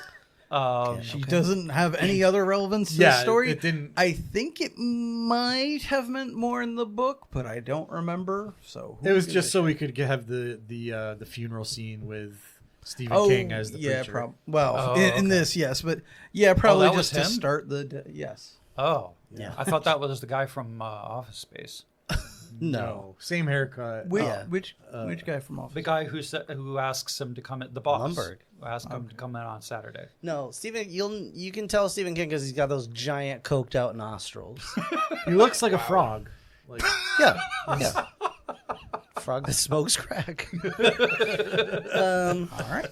She doesn't have any other relevance to the Yeah, story. it didn't- I think it might have meant more in the book, but I don't remember. So It was who just gives so we could have the funeral scene with Stephen a- King as the yeah, preacher. well, Oh, in okay. this, yes, but yeah, probably that was just to him? start the yes. Oh, Yeah. I thought that was the guy from Office Space. No, same haircut. Which Yeah. which guy from Office? The guy who asks him to come in, the boss. Lumberg. Who asks him to come in on Saturday. no, Stephen. You can tell Stephen King because he's got those giant coked out nostrils. He looks like a frog. Like Yeah, yeah. Frog that smokes crack. All right.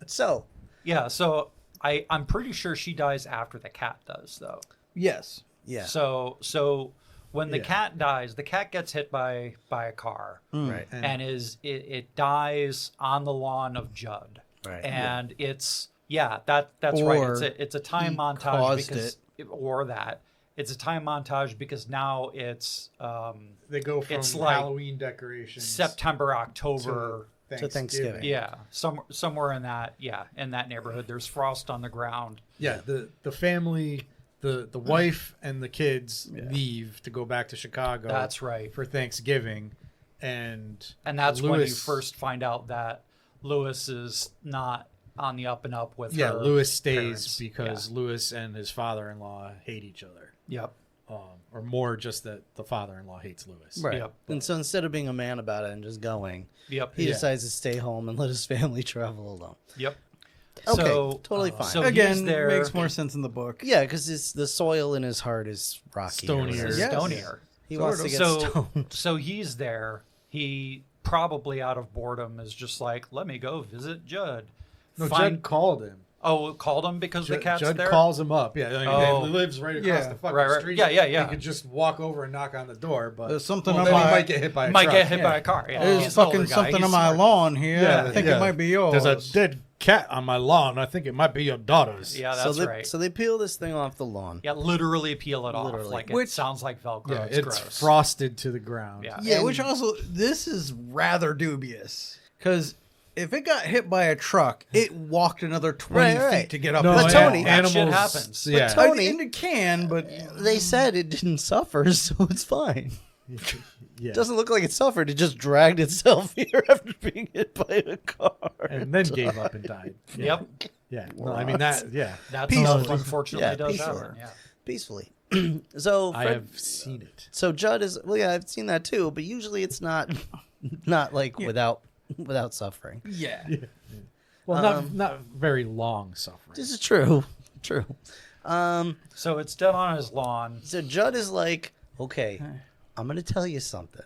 So, Yeah, so I'm pretty sure she dies after the cat does, though. Yes. yeah. So when the Yeah. cat dies, the cat gets hit by a car, right, and it dies on the lawn of Judd. Right. And it's that's Or right. It's a time he montage caused because or that it's a time montage because now it's they go from it's like Halloween decorations September, October. To Thanksgiving. Yeah, somewhere in that neighborhood. There's frost on the ground. Yeah, the family, the wife and the kids leave to go back to Chicago. That's right. For Thanksgiving, and And when you Lewis- first find out that Lewis is not on the up and up with her Lewis stays parents. because Lewis and his father-in-law hate each other, Yep. or more just that the father-in-law hates Lewis. Right. Yep. And so instead of being a man about it and just going, Yep. he decides to stay home and let his family travel alone. Yep. Okay, So, totally fine. So he's Again, there. makes more sense in the book. Yeah, because the soil in his heart is rocky. Stonier. He's Yes. stonier. He Sort wants of. to get So stoned. so he's there. He probably out of boredom is just like, let me go visit Judd. No, Find- Judd called him. Oh, called him because the cat's Judd there. calls him up. Yeah, I mean, Oh. he lives right across Yeah. the fucking Right. street. Yeah. He could just walk over and knock on the door, but There's something well, on then he my- might get hit by a Might truck. get hit Yeah. by a car. Yeah, There's he's an older fucking guy. something He's on my smart. lawn here. I think it might be yours. There's a dead cat on my lawn. I think it might be your daughter's. Yeah, that's so right. So they peel this thing off the lawn. Yeah, literally peel it off. Literally. Like Which- it sounds like Velcro. Yeah, it's it's gross. frosted to the ground. Yeah. Yeah, And- which also, this is rather dubious. Because if it got hit by a truck, it walked another 20 Right. feet to get up. No, But there. Tony- That shit animals. happens. Yeah. Tony- And it can, but They said it didn't suffer, so it's fine. Yeah. It doesn't look like it suffered. It just dragged itself here after being hit by a car. And then gave up and died. Yeah. Yep. Yeah. No, I mean that. Yeah. That's Peacefully. what unfortunately Yeah, does peacefully. happen. Yeah. Peacefully. So I Fred- have seen it. So Judd is I've seen that too, but usually it's not like without suffering. yeah. Well, not very long suffering. This is true. True. So it's dead on his lawn. So Judd is like, okay, I'm gonna tell you something,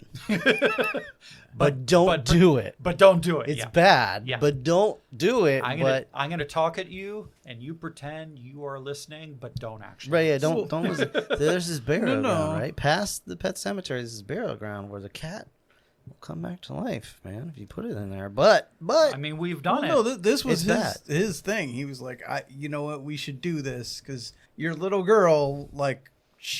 but don't do it. But don't do it. It's yeah. bad, Yeah. but don't do it. I'm gonna talk at you, and you pretend you are listening, but don't actually. Right, yeah, don't listen. There's this burial No. ground, right? Past the pet cemetery, there's this burial ground where the cat will come back to life, man, if you put it in there. But I mean, we've done Well, it. no, this was It's bad. his thing. He was like, you know what, we should do this because your little girl, like,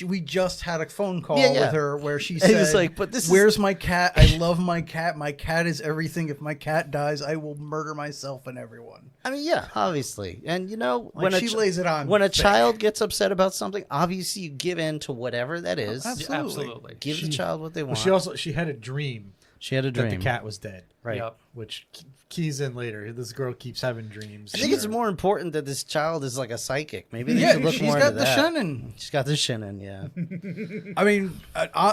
we just had a phone call Yeah, yeah. with her where she And said, he was like, "But this is-" where's my cat? I love my cat. My cat is everything. If my cat dies, I will murder myself and everyone." I mean, yeah, obviously. And when she lays it on when a thick. child gets upset about something, obviously you give in to whatever that is. absolutely. Yeah, absolutely. Give the child what they want. She had a dream She had a dream. that the cat was dead. Right. Yep. Which keys in later. This girl keeps having dreams. I think it's more important that this child is like a psychic. Maybe they Yeah, should look she's more got into the that. Shannon. She's got the Shannon, yeah. I mean,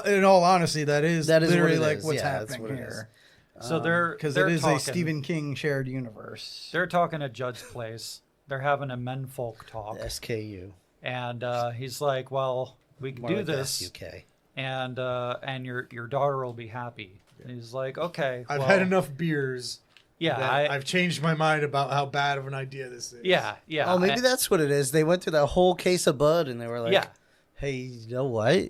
in all honesty, that is That is what literally it like is. what's Yeah, that's happening what it here. So they're Because they're it is talking, a Stephen King shared universe. They're talking at Judd's place. They're having a menfolk talk, SKU. and he's like, "Well, we can More do like this, SUK. and your daughter will be happy." And he's like, "Okay, I've well, had enough beers. Yeah, that I've changed my mind about how bad of an idea this is. yeah. Oh, maybe I- that's what it is. They went through that whole case of Bud, and they were like, Yeah. hey, you know what?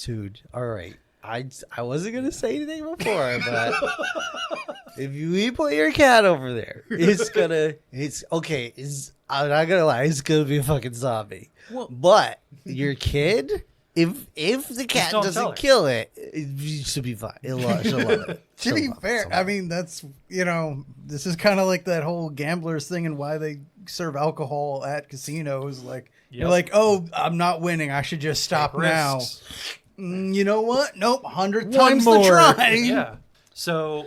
Dude, all right. I wasn't going to say anything before, but if you put your cat over there, I'm not going to lie, it's going to be a fucking zombie. But your kid, if the cat don't tell doesn't her. kill it, it should be fine. She'll love it. To be fair, I mean, that's, this is kind of like that whole gamblers thing and why they serve alcohol at casinos. Like, you're Yep. like, oh, I'm not winning. I should just stop Take now. risks. You know what? Nope, 100 One times the more. try. Yeah. So,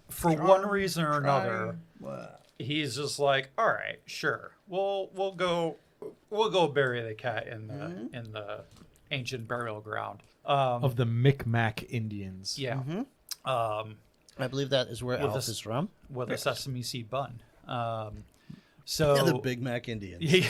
for one reason or another, What? he's just like, "All right, sure, we'll go bury the cat in the ancient burial ground." Of the Micmac Indians. Yeah. I believe that is where With Alf a- is from. With a sesame seed bun. So Yeah, the Big Mac Indians.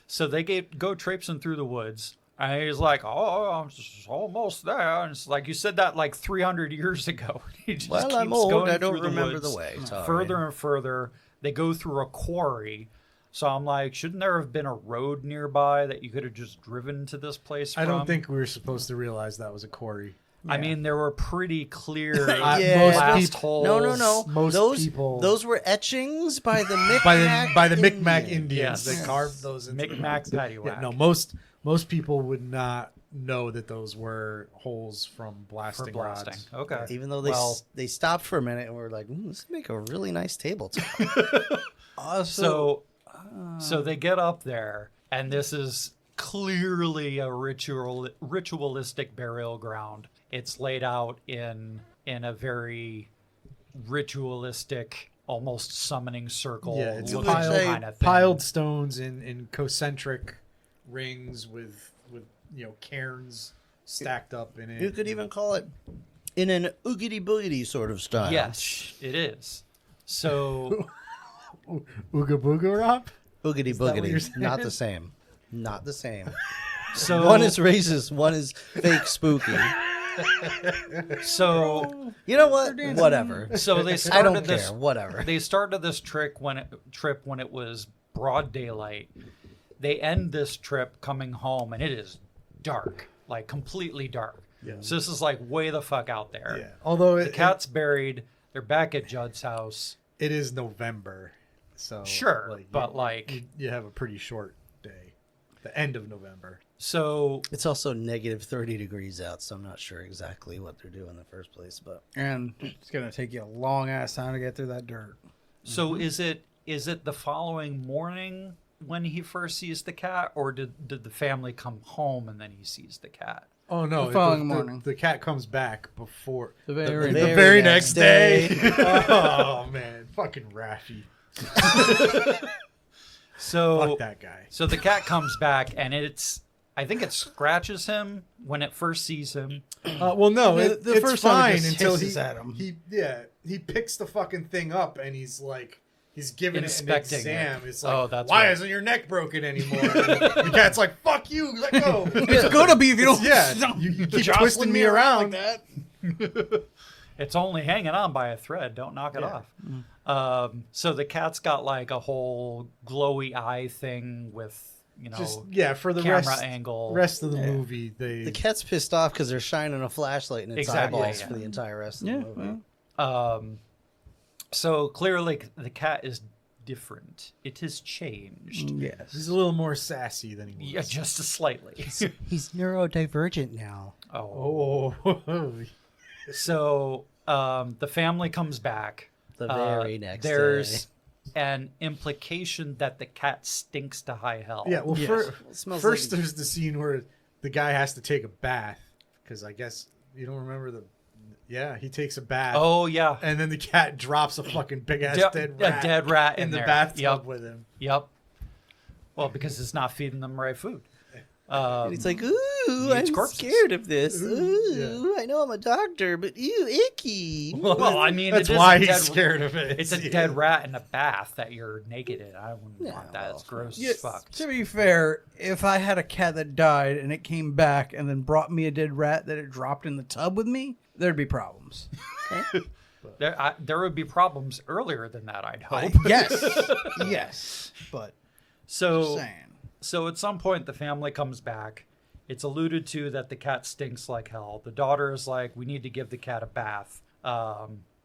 so they go traipsing through the woods. And he's like, "Oh, I'm just almost there." And it's like, you said that like 300 years ago. He just Well, I'm keeps old. going I don't through the remember the woods, way. Sorry. Further and further. They go through a quarry. So I'm like, shouldn't there have been a road nearby that you could have just driven to this place from? I don't think we were supposed to realize that was a quarry. I mean, there were pretty clear Yeah. blast Most holes. No. Most those people- those were etchings by the Micmac by the Micmac Indians. Indians. Yes. They carved those into Micmac the paddywhack. Yeah, no, most people would not know that those were holes from for blasting blasting. rods. Okay. Even though they Well, they stopped for a minute and were like, "Let's make a really nice tabletop." So they get up there, and this is clearly a ritualistic burial ground. It's laid out in a very ritualistic, almost summoning circle Yeah, it's looking piled- kind of thing. Piled stones in concentric rings with cairns stacked up in it. You could even call it in an oogity boogity sort of style. Yes, it is. So Ooga booga rop? Oogity that what you're boogity. saying? Not the same. Not the same. so One is racist, one is fake spooky. so You know what? Whatever. so they I started don't this care. Whatever. They started this trip when it was broad daylight. They end this trip coming home, and it is dark, like completely dark. Yeah. So this is like way the fuck out there. Yeah. Although The cat's buried. They're back at Judd's house, it is November, so Sure, but you have a pretty short day, the end of November. So It's also negative 30 degrees out, so I'm not sure exactly what they're doing in the first place. But And it's gonna take you a long ass time to get through that dirt. So is it the following morning when he first sees the cat, or did the family come home and then he sees the cat? Oh no! The following morning. The cat comes back before The the very very next day. Oh man, fucking Raffy! So Fuck that guy. So the cat comes back and I think it scratches him when it first sees him. Well, no, The it's first time fine it just until hisses at him. he picks the fucking thing up and he's like. He's giving it an Inspecting exam. it. It's like, Oh, that's why right. isn't your neck broken anymore? The cat's like, fuck you, let go. It's gonna be if you don't. Yeah, you keep jostling twisting me around. like that. It's only hanging on by a thread. Don't knock it off. So the cat's got like a whole glowy eye thing with, For the camera rest angle. rest of the movie, the cat's pissed off because they're shining a flashlight in its Exactly, eyeballs yeah. for the entire rest of Yeah, the movie. well. So clearly the cat is different. It has changed. Yes. he's a little more sassy than he was. Yeah, just slightly. He's neurodivergent now. Oh. Oh, So the family comes back. The very next There's day. an implication that the cat stinks to high hell. yeah. Well, Yes. It smells first like- there's the scene where the guy has to take a bath because I guess you don't remember the. Yeah, he takes a bath. Oh yeah. And then the cat drops a fucking big ass Yep, dead a rat dead rat in the there. bathtub Yep. with him. Yep. Well, because it's not feeding them right food. And he's like, ooh, I'm corpses. scared of this. Ooh, Ooh, I know I'm a doctor, but ew, icky. Well, I mean, That's it is why a he's dead, scared of it. It's a dead rat in a bath that you're naked in. I wouldn't want that. It's gross Yeah, as fuck. to be fair, if I had a cat that died and it came back and then brought me a dead rat that it dropped in the tub with me, there'd be problems. There would be problems earlier than that, I'd hope. Yes, but So, saying. so at some point, the family comes back. It's alluded to that the cat stinks like hell. The daughter is like, we need to give the cat a bath.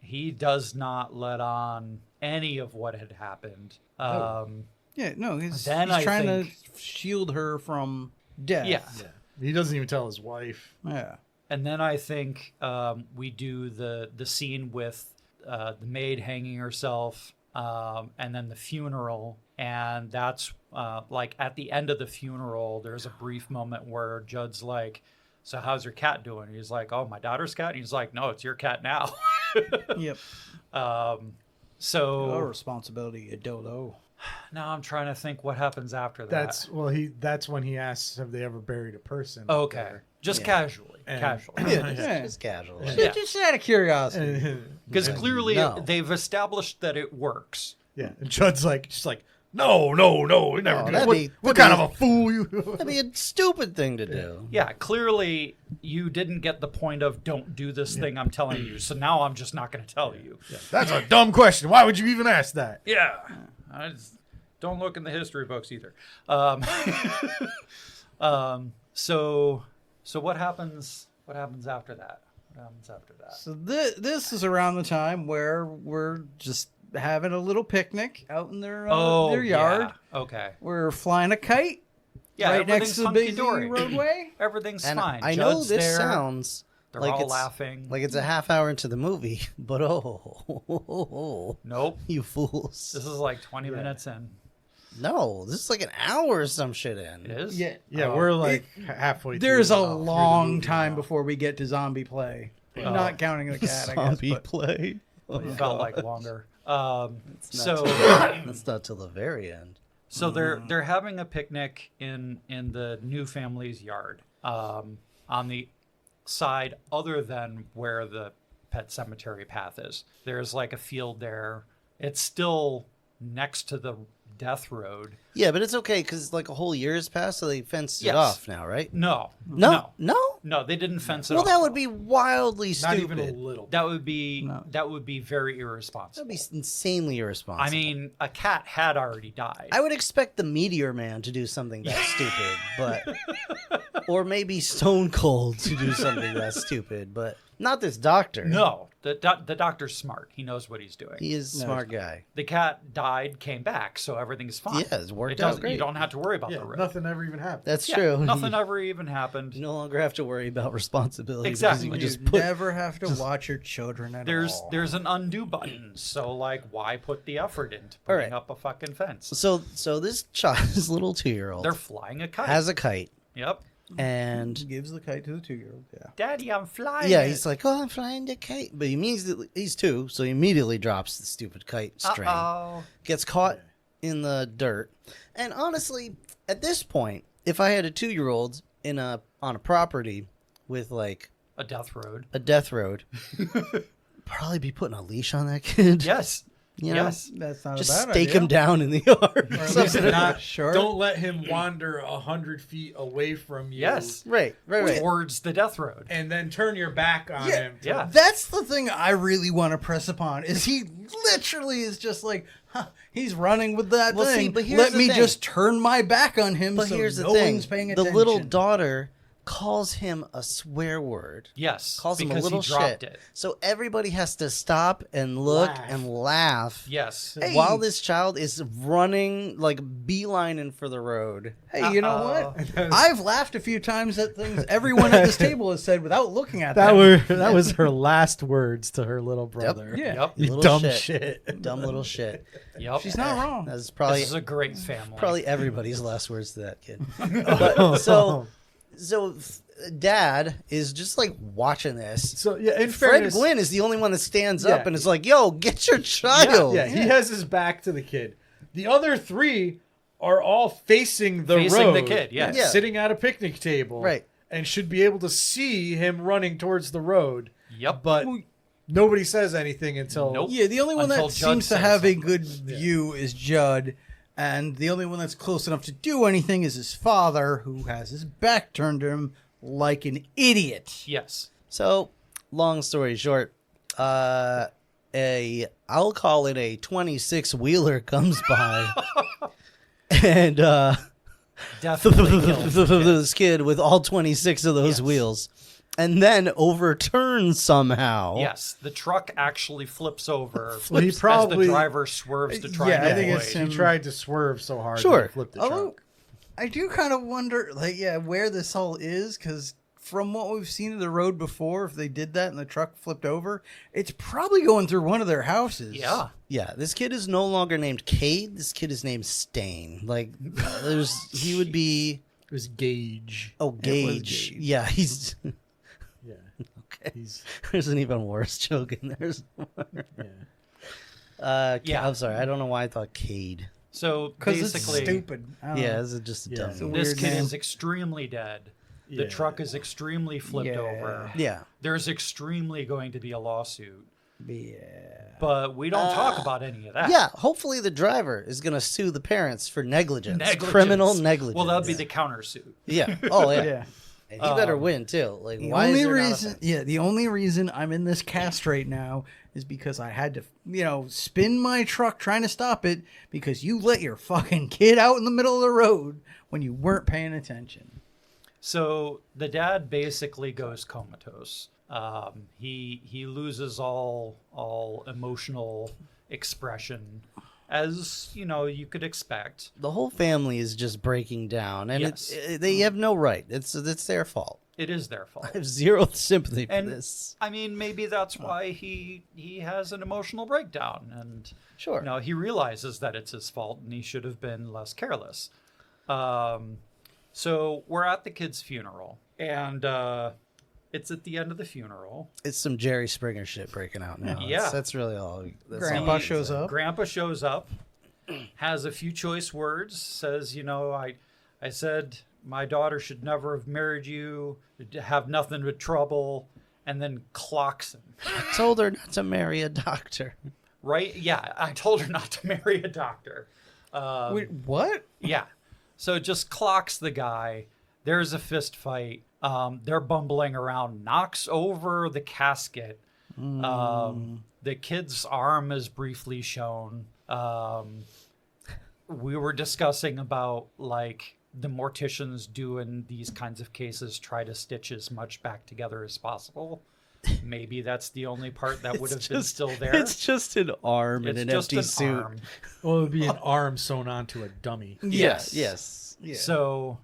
He does not let on any of what had happened. Yeah, no, he's Then I trying think- to shield her from death. Yeah. He doesn't even tell his wife. Yeah. And then I think we do the scene with the maid hanging herself, and then the funeral. And that's like at the end of the funeral, there's a brief moment where Judd's like, so how's your cat doing? He's like, oh, my daughter's cat? And he's like, no, it's your cat now. Yep. So No responsibility, you dodo. now I'm trying to think what happens after that. That's when he asks, have they ever buried a person? okay. there? Just Yeah. casually. And- Casually. Yeah. Just casual. Yeah. Just out of curiosity. Because clearly No. they've established that it works. Yeah, and Judd's like, just like, no, we never Oh, do that'd that. be- What that'd kind of a fool you? That'd be a stupid thing to do. Yeah, clearly you didn't get the point of don't do this thing I'm telling you. So now I'm just not going to tell you. That's a dumb question. Why would you even ask that? Yeah. I just don't look in the history books either. So what happens? What happens after that? What happens after that? So this is around the time where we're just having a little picnic out in their yard. Yeah. Okay. We're flying a kite Yeah, right next to the busy hunky-dory. roadway. Everything's And fine. I know Judd's this there. sounds They're like all it's laughing. like it's a half hour into the movie, but Nope. you fools. This is like 20 minutes in. No, this is like an hour or some shit in. It is? Yeah. Yeah, we're like halfway. There's through a through the long movie time now. before we get to zombie play. Not counting the cat, I guess. Zombie But play. It felt like longer. So That's not till the very end. So they're having a picnic in the new family's yard, on the side other than where the Pet Semetary path is. There's like a field there. It's still next to the death road. Yeah, but it's okay because like a whole year has passed, so they fenced it Yes. off now, right? No, No. they didn't fence it Well, off. that would be wildly Not stupid. even a little. That would be No. that would be very irresponsible. That'd be insanely irresponsible. I mean, a cat had already died. I would expect the Meteor Man to do something that stupid, but or maybe Stone Cold to do something that stupid, but not this doctor. No, The doctor's smart. He knows what he's doing. He is a smart guy. The cat died, came back, so everything's fine. Yeah, it's worked out great. You don't have to worry about Yeah, the road. nothing ever even happened. That's Yeah, true. Nothing ever even happened. You no longer have to worry about responsibility. Exactly. Because You you just put never have to watch your children at all. There's an undo button, so like, why put the effort into All putting right. up a fucking fence? So this child, this little 2-year-old, They're flying a kite. has a kite, Yep. and Gives the kite to the 2-year-old. Yeah. Daddy, I'm flying. yeah, it. he's like, "Oh, I'm flying the kite," but he's 2, so he immediately drops the stupid kite string, Uh-oh. gets caught in the dirt, and honestly, at this point, if I had a 2-year-old on a property with like A death road. a death road, probably be putting a leash on that kid. Yes. You know? Yes. That's not Just a bad stake idea. him down in the yard. Or at least Something. not, Sure. Don't let him wander 100 feet away from you. Yes. Right. Towards the death road. And then turn your back on Yeah. him. Yeah. That's the thing I really want to press upon is he literally is just like, he's running with that Well, see, thing. but here's Let the me thing. just turn my back on him But so here's the no thing: one's paying the attention. little daughter calls him a swear word. Yes. Calls him a because little he dropped shit. it. So everybody has to stop and look Laugh. and laugh Yes. Hey. while this child is running, like beelining for the road. Hey, you know Uh-oh. what? I've laughed a few times at things everyone at this table has said without looking at That them. was her last words to her little brother. Yeah. Yep. You Little dumb shit. shit. Dumb little shit. Yep. She's not wrong. That's probably This is a great family. probably everybody's last words to that kid. But, so Dad is just like watching this. So yeah, in Fred fairness, Gwynn is the only one that stands Yeah. up and is like, "Yo, get your child." yeah, he has his back to the kid. The other 3 are all facing the Facing road. the kid, yes. Yeah. Sitting at a picnic table. Right. And should be able to see him running towards the road. Yep. But nobody says anything until Nope. Yeah, the only one Until that Judd seems to says have a something. good view is Judd, and the only one that's close enough to do anything is his father, who has his back turned to him like an idiot. Yes. So, long story short, I'll call it a 26-wheeler comes by, and Definitely killed. this kid with all 26 of those Yes. wheels, and then overturns somehow. Yes, the truck actually flips over Well, he as probably- the driver swerves to try Yeah, and I think avoid. it's he him. tried to swerve so hard Sure. that he flipped the Although, truck. I do kind of wonder, like, where this all is, because from what we've seen of the road before, if they did that and the truck flipped over, it's probably going through one of their houses. Yeah. Yeah, this kid is no longer named Cade. This kid is named Stain. Like, he would be. It was Gage. Oh, was Gage. Gage. Yeah, he's. Yeah. Okay. He's There's an even worse joke in there somewhere. yeah. Yeah. I'm sorry. I don't know why I thought Cade. So Because it's basically, stupid. I don't Yeah, know. this is just a Yeah. dumb. It's a this weird kid name. is extremely dead. The Yeah. truck is extremely flipped Yeah. over. Yeah. There's extremely going to be a lawsuit, Yeah. but we don't talk about any of that. Yeah, hopefully the driver is going to sue the parents for negligence. Negligence. Criminal negligence. Well, that'd be the countersuit. Yeah. Oh, yeah. Yeah. And he better win, too. Like, The why only is there reason, the only reason I'm in this cast right now is because I had to, spin my truck trying to stop it because you let your fucking kid out in the middle of the road when you weren't paying attention. So the dad basically goes comatose. He loses all emotional expression, as you could expect. The whole family is just breaking down, and Yes. they have no right. It's their fault. It is their fault. I have zero sympathy for And this. I mean, maybe that's why he has an emotional breakdown, and Sure. he realizes that it's his fault, and he should have been less careless. So we're at the kid's funeral, and it's at the end of the funeral. It's some Jerry Springer shit breaking out now. Yeah. That's really all. That's Grandpa all. shows up. Grandpa shows up, has a few choice words, says, I said my daughter should never have married you, have nothing but trouble, and then clocks him. I told her not to marry a doctor. Right? Yeah, I told her not to marry a doctor. Wait, what? Yeah. So just clocks the guy. There's a fist fight. They're bumbling around, knocks over the casket. The kid's arm is briefly shown. We were discussing about the morticians do in these kinds of cases try to stitch as much back together as possible. Maybe that's the only part that would have It's been just- still there. It's just an arm and It's an just empty an suit. arm. Well, it would be an arm sewn onto a dummy. Yes. Yes. Yeah. So,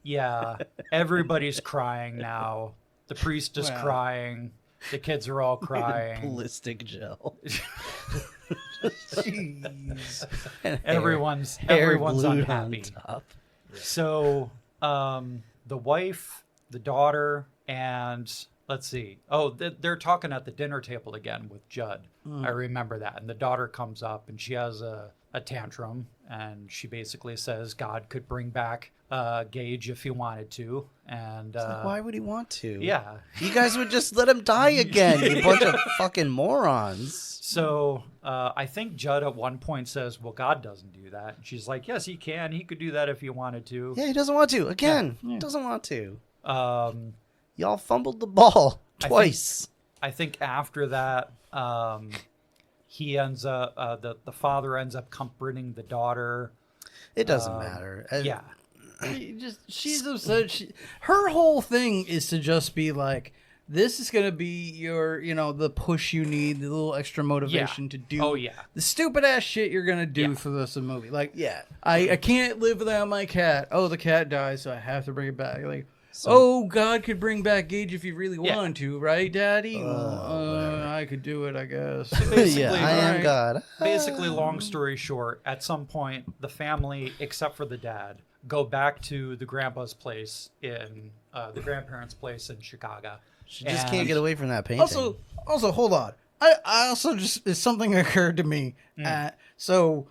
yeah, everybody's crying now. The priest is Well. crying. The kids are all crying. Ballistic gel. Jeez. And Everyone's hair everyone's glued unhappy. on top. So, the wife, the daughter, and let's see. Oh, they're talking at the dinner table again with Judd. I remember that. And the daughter comes up and she has a tantrum, and she basically says God could bring back Gage if he wanted to. And Why would he want to? yeah. You guys would just let him die again, you bunch of fucking morons. So I think Judd at one point says, well, God doesn't do that. And she's like, yes, he can. He could do that if he wanted to. Yeah, he doesn't want to. Again, Yeah. doesn't want to. Y'all fumbled the ball I think- twice. I think after that, he ends up, the father ends up comforting the daughter. It doesn't matter. Yeah. She's upset. Her whole thing is to just be like, this is gonna be your, the push you need, the little extra motivation to do. Oh, yeah. The stupid ass shit you're gonna do Yeah. for this movie. Like, Yeah. I can't live without my cat. Oh, the cat dies, so I have to bring it back. Like, oh, God could bring back Gage if you really Yeah. wanted to, right, Daddy? I could do it, I guess. Basically, Yeah, I am Alright. God. Basically, long story short, at some point, the family, except for the dad, go back to the grandpa's place in the grandparents' place in Chicago. She just And- can't get away from that painting. Also, hold on. I also just something occurred to me. So,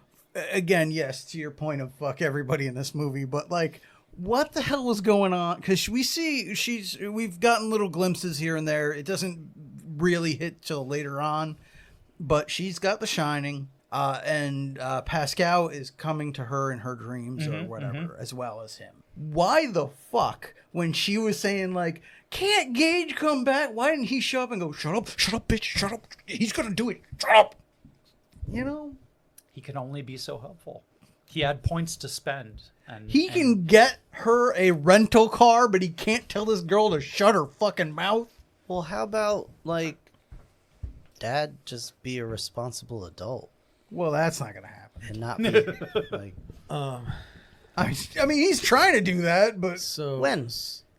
again, yes, to your point of fuck everybody in this movie, but like, what the hell was going on? Because we see we've gotten little glimpses here and there. It doesn't really hit till later on, but she's got The Shining, and Pascal is coming to her in her dreams or whatever, as well as him. Why the fuck, when she was saying like, can't Gage come back? Why didn't he show up and go, shut up, bitch, shut up. He's gonna do it. Shut up. He can only be so helpful. He had points to spend. And He can get her a rental car, but he can't tell this girl to shut her fucking mouth. Well, how about, like, Dad just be a responsible adult Well, that's not gonna happen. and not be, like, I mean, he's trying to do that, but So when?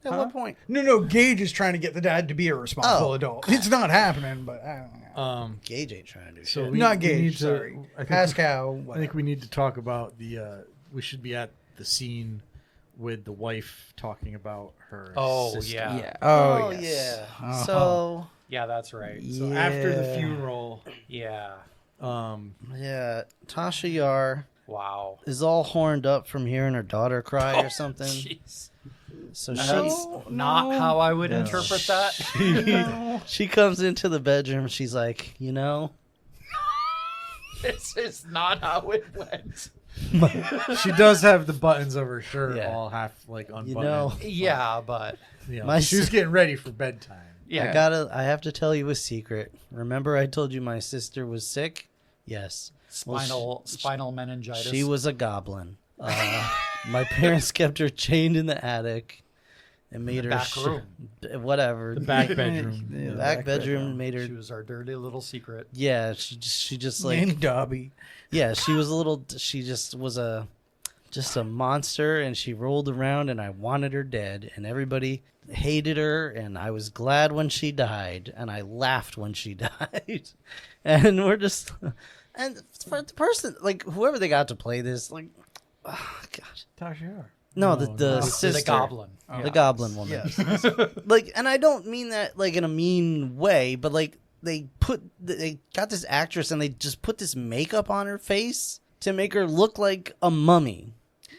At what point? no. Gage is trying to get the dad to be a responsible Oh. adult. It's not happening, but I don't know. Gage ain't trying to do So shit. we, Not we need Gage. to- Sorry, I think Pascal. I think we need to talk about the. We should be at the scene with the wife talking about her. Oh, sister. yeah. Yeah. Oh, yes. yeah. Uh-huh. So, Yeah, that's right. So after the Yeah. funeral, Yeah. yeah, Tasha Yar Wow. is all horned up from hearing her daughter cry or something. Jeez. So That's not how I would interpret that. she comes into the bedroom. She's like, This is not how it went. she does have the buttons of her shirt Yeah. all half like unbuttoned. know, Yeah, but My she was s- getting ready for bedtime. yeah. I have to tell you a secret. Remember I told you my sister was sick? Yes. Well, Spinal meningitis. She was a goblin. My parents kept her chained in the attic and made her back room. whatever. The back bedroom. Yeah, back bedroom made her. She was our dirty little secret. Yeah, she just like and Dobby. yeah, she was a little. She just was just a monster, and she rolled around, and I wanted her dead, and everybody hated her, and I was glad when she died, and I laughed when she died, and we're just. And for the person, like whoever they got to play this, like, oh gosh, Tasha. no, No, the no. sister, The goblin. the goblin woman, like, and I don't mean that like in a mean way, but like they got this actress and they just put this makeup on her face to make her look like a mummy.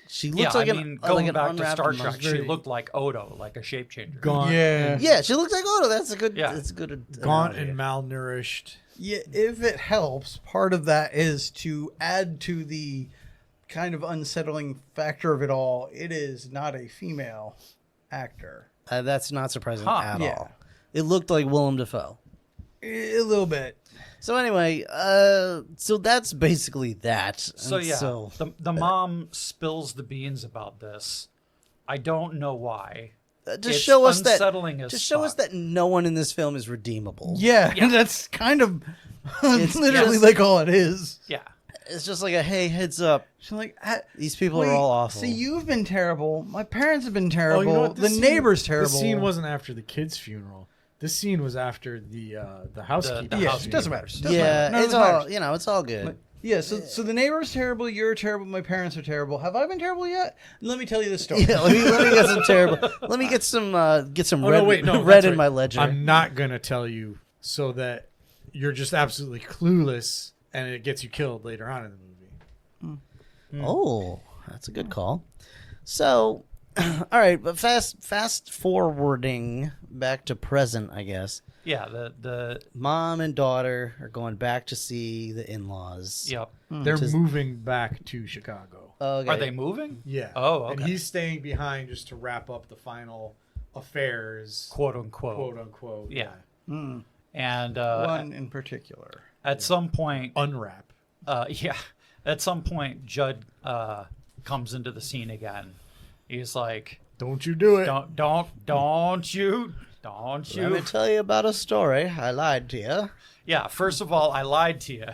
She looks Yeah, like I mean, like going an back to unwrapped Star mummy. Trek, she looked like Odo, like a shape changer. Gaunt. Yeah. Yeah, she looks like Odo. That's a good. Yeah. That's a good. Gaunt analogy. and malnourished. Yeah, if it helps, part of that is to add to the kind of unsettling factor of it all. It is not a female actor. That's not surprising Huh. at Yeah. all. It looked like Willem Dafoe. A little bit. So anyway, so that's basically that. So And yeah, so the mom spills the beans about this. I don't know why. to It's show us unsettling as to show us fuck. that no one in this film is redeemable. Yeah, that's kind of It's literally just- like all it is. Yeah. It's just like a hey, heads up. She's like, These people wait, are all awful. So you've been terrible. My parents have been Oh, terrible. you know what? The This scene- neighbor's terrible. This scene wasn't after the kid's funeral. This scene was after the housekeeper. the Yeah, house it doesn't matter. Doesn't yeah, matter. None of it's this all matters. it's all good. Yeah, so the neighbor's terrible. You're terrible. My parents are terrible. Have I been terrible yet? Let me tell you the story. Yeah, let me get some terrible. Let me get some Oh, red, no, wait, no, red that's in right. my ledger. I'm not gonna tell you so that you're just absolutely clueless and it gets you killed later on in the movie. Oh, that's a good call. So, all right, but fast forwarding back to present, I guess. Yeah. The Mom and daughter are going back to see the in-laws. yep. They're Just- moving back to Chicago. Okay. Are they moving? Yeah. Oh, And okay. he's staying behind just to wrap up the final affairs, Quote unquote. quote unquote. Yeah. Mm, And one in particular. at some point, Unwrap. yeah, at some point, Judd comes into the scene again. He's like, Don't you do it. don't you. Let me tell you about a story. I lied to you. Yeah, first of all, I lied to you.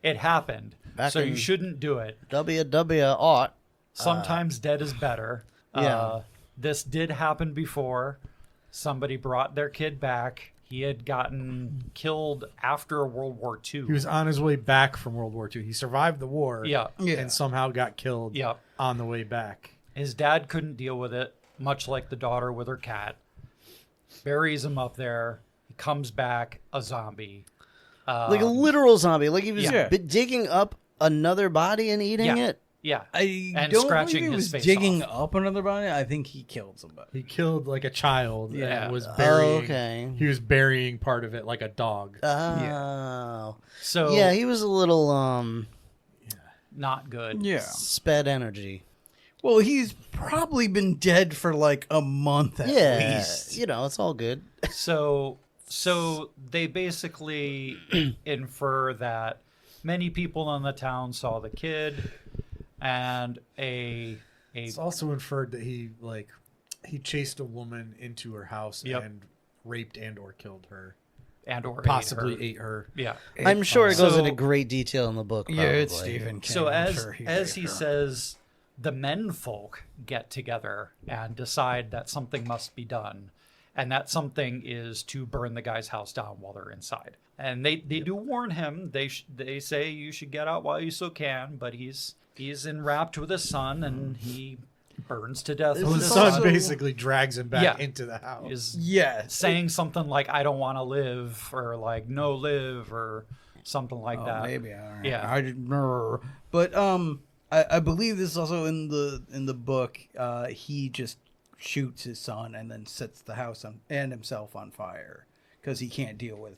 It happened. Back So you in- shouldn't do it. WW-ought. Sometimes dead is better. yeah. This did happen before. Somebody brought their kid back. He had gotten killed after World War II. He was on his way back from World War II. He survived the war Yeah. Yeah. and somehow got killed Yeah. on the way back. His dad couldn't deal with it, much like the daughter with her cat. Buries him up there. He comes back a zombie. Like a literal zombie. Like he was Yeah. digging up another body and eating Yeah. it. Yeah. I And don't scratching believe he his was face digging off. up another body. I think he killed somebody. He killed like a child Yeah. and was burying. okay. He was burying part of it like a dog. Oh. So Yeah, he was a little not good. Yeah. sped energy. Well, he's probably been dead for like a month at Yeah. least. You know, it's all good. So they basically infer that many people in the town saw the kid, and It's also inferred that he chased a woman into her house Yep. and raped and or killed her. and or Possibly ate her. ate her. Yeah. I'm sure it goes So- into great detail in the book. Yeah, it's probably. Stephen King. So I'm as sure he as raped he her. says, the men folk get together and decide that something must be done, and that something is to burn the guy's house down while they're inside. And they do warn him. They say you should get out while you so can, but he's enwrapped with his son, and he burns to death. So with the his son son. basically drags him back Yeah. into the house. Is yeah, saying something like "I don't want to live" or like "No live" or something like that. maybe. Yeah. I didn't remember. But I believe this is also in the book. He just shoots his son and then sets the house on and himself on fire because he can't deal with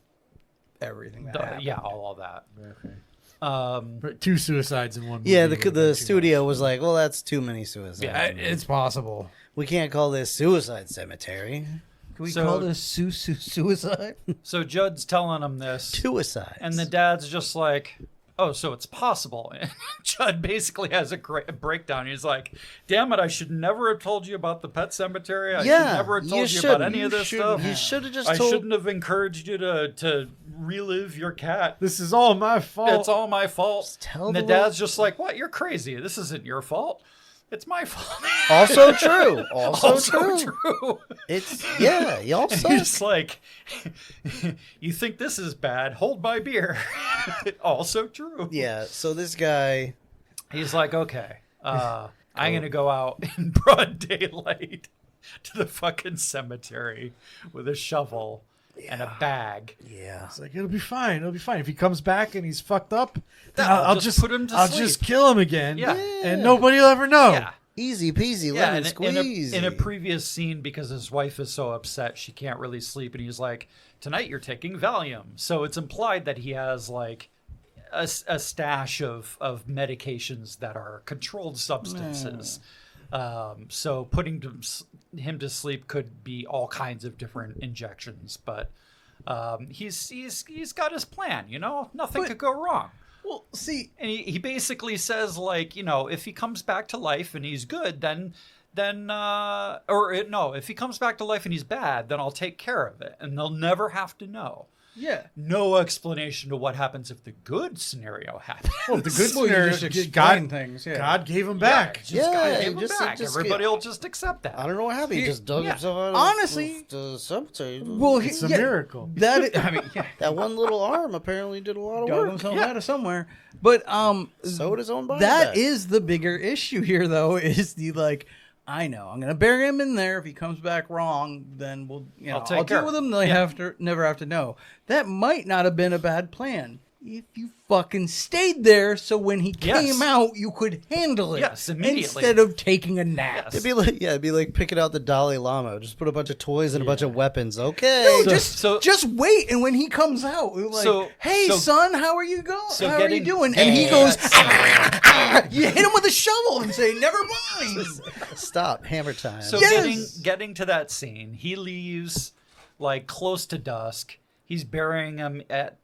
everything that happened. Yeah, all of that. Okay. Um, But 2 suicides in one movie. Yeah, would have been the too studio was like, well, that's too many suicides. Yeah, It's possible. We can't call this Suicide Cemetery. Can we So- call this suicide? so Judd's telling him this, Suicides. and the dad's just like, "Oh, so it's possible." And Judd basically has a great breakdown. He's like, "Damn it! I should never have told you about the pet cemetery. I should never have told you about any of this stuff. You should have just I told. shouldn't have encouraged you to relive your cat. This is all my fault. It's all my fault." tell And the the dad's just like, "What? You're crazy. This isn't your fault. It's my fault." Also true. Also, Also true. true. It's y'all suck. He's like, "You think this is bad? Hold my beer." Also true. Yeah. So this guy. He's like, "Okay, I'm gonna go out in broad daylight to the fucking cemetery with a shovel and a bag. Yeah. It's like it'll be fine. It'll be fine. If he comes back and he's fucked up, then I'll I'll just put him to I'll sleep." just kill him again. Yeah. And nobody will ever know. Yeah." Easy peasy, Yeah, lemon and squeezy. in a previous scene, because his wife is so upset she can't really sleep, and he's like, "Tonight you're taking Valium." So it's implied that he has like a stash of medications that are controlled substances. So putting him to sleep could be all kinds of different injections, but he's got his plan. You know, nothing could go wrong. Well, see, And he basically says, like, if he comes back to life and he's good, then if he comes back to life and he's bad, then I'll take care of it, and they'll never have to know. yeah. No explanation to what happens if the good scenario happens. Well, the good Well, you scenario, just explain God, things. Yeah. God gave him back. God gave him just- back. just- Everybody will just accept that. I don't know what happened. He just dug himself out honestly, of the cemetery. Well, It's a miracle. I mean, yeah, That one little arm apparently did a lot of dug work. himself out of somewhere. But Sewed his own body that back. is the bigger issue here, though. Is the like, I know I'm gonna bury him in there. If he comes back wrong, then I'll I'll care. deal with him. They never have to know. That might not have been a bad plan if you fucking stayed there. So when he Yes. came out, you could handle it. Yes, immediately. Instead of taking a nap. Yes. It'd be like picking out the Dalai Lama. Just put a bunch of toys and a bunch of weapons. Okay. No, So- just wait, and when he comes out, we're like, So- "Hey, so- son, how are you going? so how are you getting- doing?" And he goes, "You hit him with a shovel and say, never mind." Stop. Hammer time. So Yes! getting to that scene, he leaves like close to dusk. He's burying him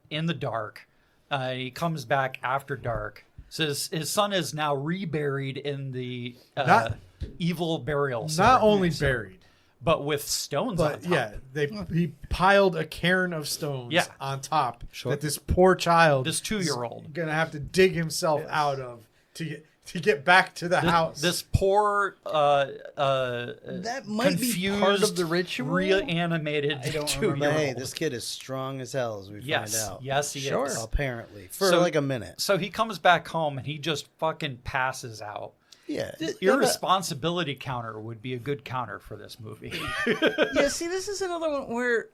in the dark. He comes back after dark. Says his son is now reburied in the Not- evil burial. Not ceremony, only buried, but with stones on but top. he piled a cairn of stones Yeah. on top that this poor child, This 2-year-old. gonna have to dig himself out of to get back to the house. This poor, That might be confused, part of the ritual. reanimated I don't 2-year-old. remember. hey, this kid is strong as hell, as we Yes, find out. yes, he Sure. is. Apparently. For So- like a minute. So he comes back home and he just fucking passes out. Yeah. Irresponsibility counter would be a good counter for this movie. Yeah, see, this is another one where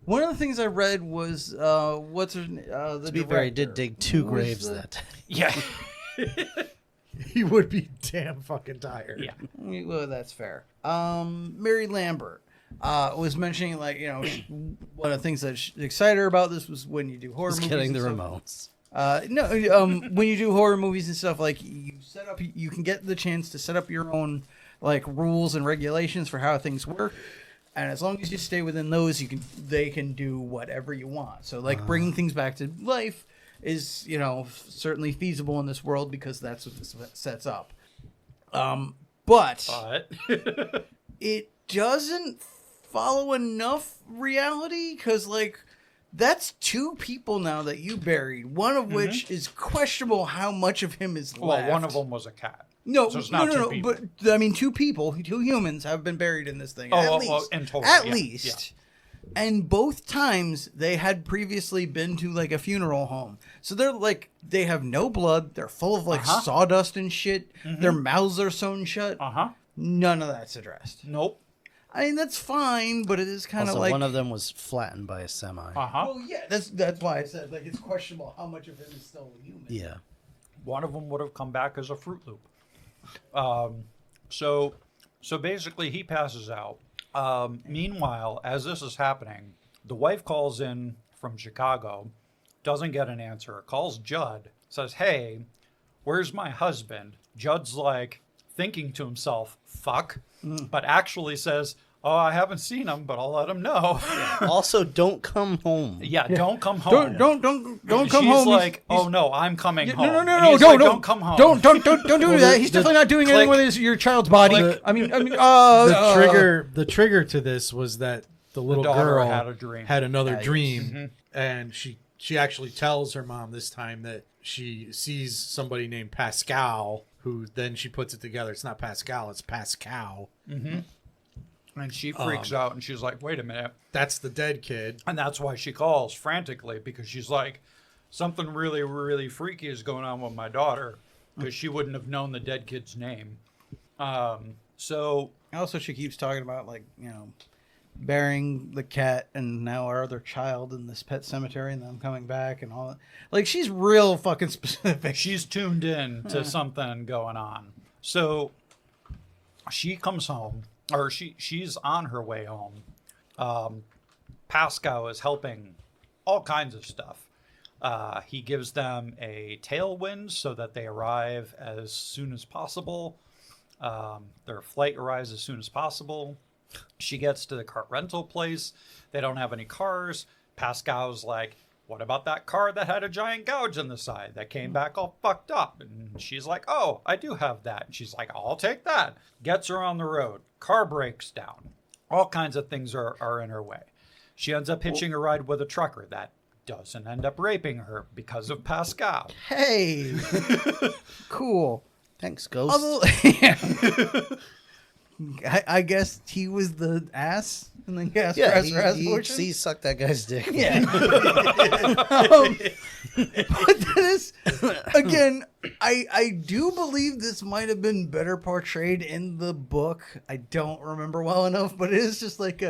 one of the things I read was what's her the To be fair, he did director. dig 2 Who was graves the- that day. Yeah. he would be damn fucking tired. Yeah. Well, that's fair. Mary Lambert was mentioning, like, one of the things that excited her about this was when you do horror He's movies. getting the and stuff. remotes. When you do horror movies and stuff, like, you can get the chance to set up your own, like, rules and regulations for how things work. And as long as you stay within those, they can do whatever you want. So, like, bringing things back to life is, certainly feasible in this world because that's what this sets up. But it doesn't follow enough reality because, like, that's 2 people now that you buried, one of which is questionable how much of him is Well, left. one of them was a cat. No, So it's not two no. people. But I mean, 2 people, 2 humans have been buried in this thing. Oh, at oh, least, oh, in total, at yeah, least. And both times they had previously been to, like, a funeral home, so they're like, they have no blood. They're full of, like, sawdust and shit. Their mouths are sewn shut. None of that's addressed. Nope. I mean, that's fine, but it is kind of Also, like one of them was flattened by a semi. Well, yeah, that's why I said, like, it's questionable how much of him is still human. Yeah. One of them would have come back as a Fruit Loop. So basically, he passes out. Meanwhile, as this is happening, the wife calls in from Chicago, doesn't get an answer, calls Judd, says, "Hey, where's my husband?" Judd's like thinking to himself, "Fuck," but actually says, "Oh, I haven't seen him, but I'll let him know." Also, don't come home. Yeah, don't come home. Don't come She's home. like, "Oh no, I'm coming home." No, And he's like, don't come home. Don't do that. He's definitely not doing anything Click. with your child's body. Click. I mean, The trigger to this was that the little daughter girl had a dream. had another dream, and she actually tells her mom this time that she sees somebody named Pascal, who then she puts it together. It's not Pascal, it's Pascal. And she freaks out and she's like, "Wait a minute." That's the dead kid. And that's why she calls frantically, because she's like, something really, really freaky is going on with my daughter, because she wouldn't have known the dead kid's name. So Also, she keeps talking about, like, burying the cat and now our other child in this pet cemetery and them coming back and all that. Like, she's real fucking specific. she's tuned in to something going on. So she comes home, or she's on her way home. Pascal is helping all kinds of stuff. He gives them a tailwind so that they arrive as soon as possible. Their flight arrives as soon as possible. She gets to the car rental place. They don't have any cars. Pascal's like, what about that car that had a giant gouge in the side that came back all fucked up? And she's like, oh, I do have that. And she's like, I'll take that. Gets her on the road. Car breaks down. All kinds of things are in her way. She ends up hitching a ride with a trucker that doesn't end up raping her because of Pascal. Hey, cool. Thanks, Ghost. Although, I guess he was the ass in the gas portion. He sucked that guy's dick. Yeah. But this, again, I do believe this might have been better portrayed in the book. I don't remember well enough, but it is just like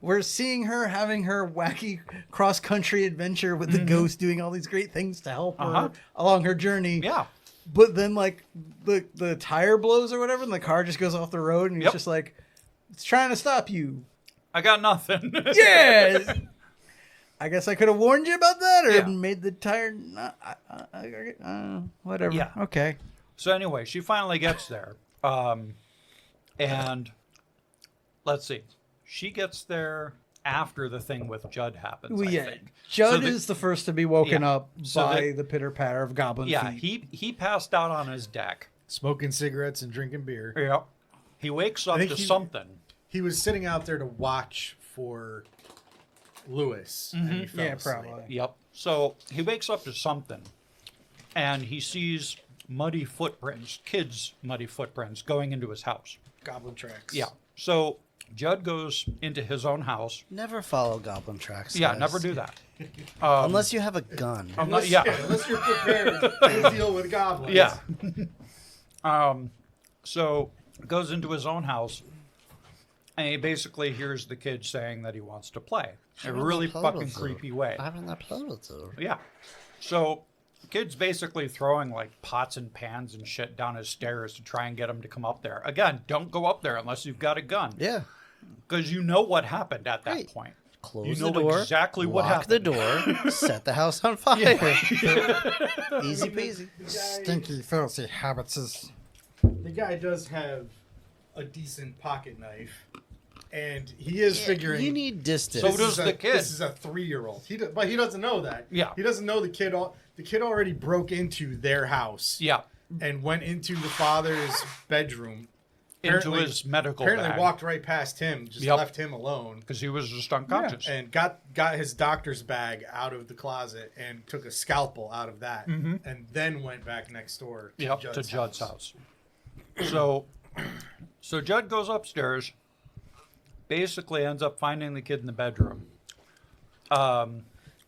we're seeing her having her wacky cross-country adventure with the ghost doing all these great things to help her along her journey. Yeah. But then, like, the tire blows or whatever, and the car just goes off the road, and he's just like, it's trying to stop you. I got nothing. Yeah! I guess I could have warned you about that, or made the tire not... whatever. Yeah. Okay. So anyway, she finally gets there. And let's see. She gets there after the thing with Judd happens, I think. Judd is the first to be woken up So by the pitter-patter of goblin feet. he passed out on his deck. Smoking cigarettes and drinking beer. Yep. He wakes up to something. He was sitting out there to watch for Lewis. And he fell asleep. Probably. Yep. So he wakes up to something, and he sees muddy footprints, kids' muddy footprints, going into his house. Goblin tracks. Yeah. So Judd goes into his own house. Never follow goblin tracks. Yeah, guys. never do that. Unless you have a gun. Unless you're prepared to deal with goblins. Yeah. So goes into his own house, and he basically hears the kid saying that he wants to play in a really fucking creepy way. Yeah. So kid's basically throwing like pots and pans and shit down his stairs to try and get him to come up there. Again, don't go up there unless you've got a gun. Yeah. Because you know what happened at that point. Close you the know door. exactly what lock happened. the door. Set the house on fire. Easy peasy. Stinky, filthy habits. The guy does have a decent pocket knife, and he is figuring... You need distance. So does the kid. This is a 3-year-old. But he doesn't know that. Yeah. He doesn't know the kid... The kid already broke into their house. Yeah. And went into the father's bedroom. Into his medical Apparently bag. walked right past him, just left him alone. Because he was just unconscious. Yeah. And got his doctor's bag out of the closet and took a scalpel out of that. And then went back next door to Judd's house. So Judd goes upstairs, basically ends up finding the kid in the bedroom.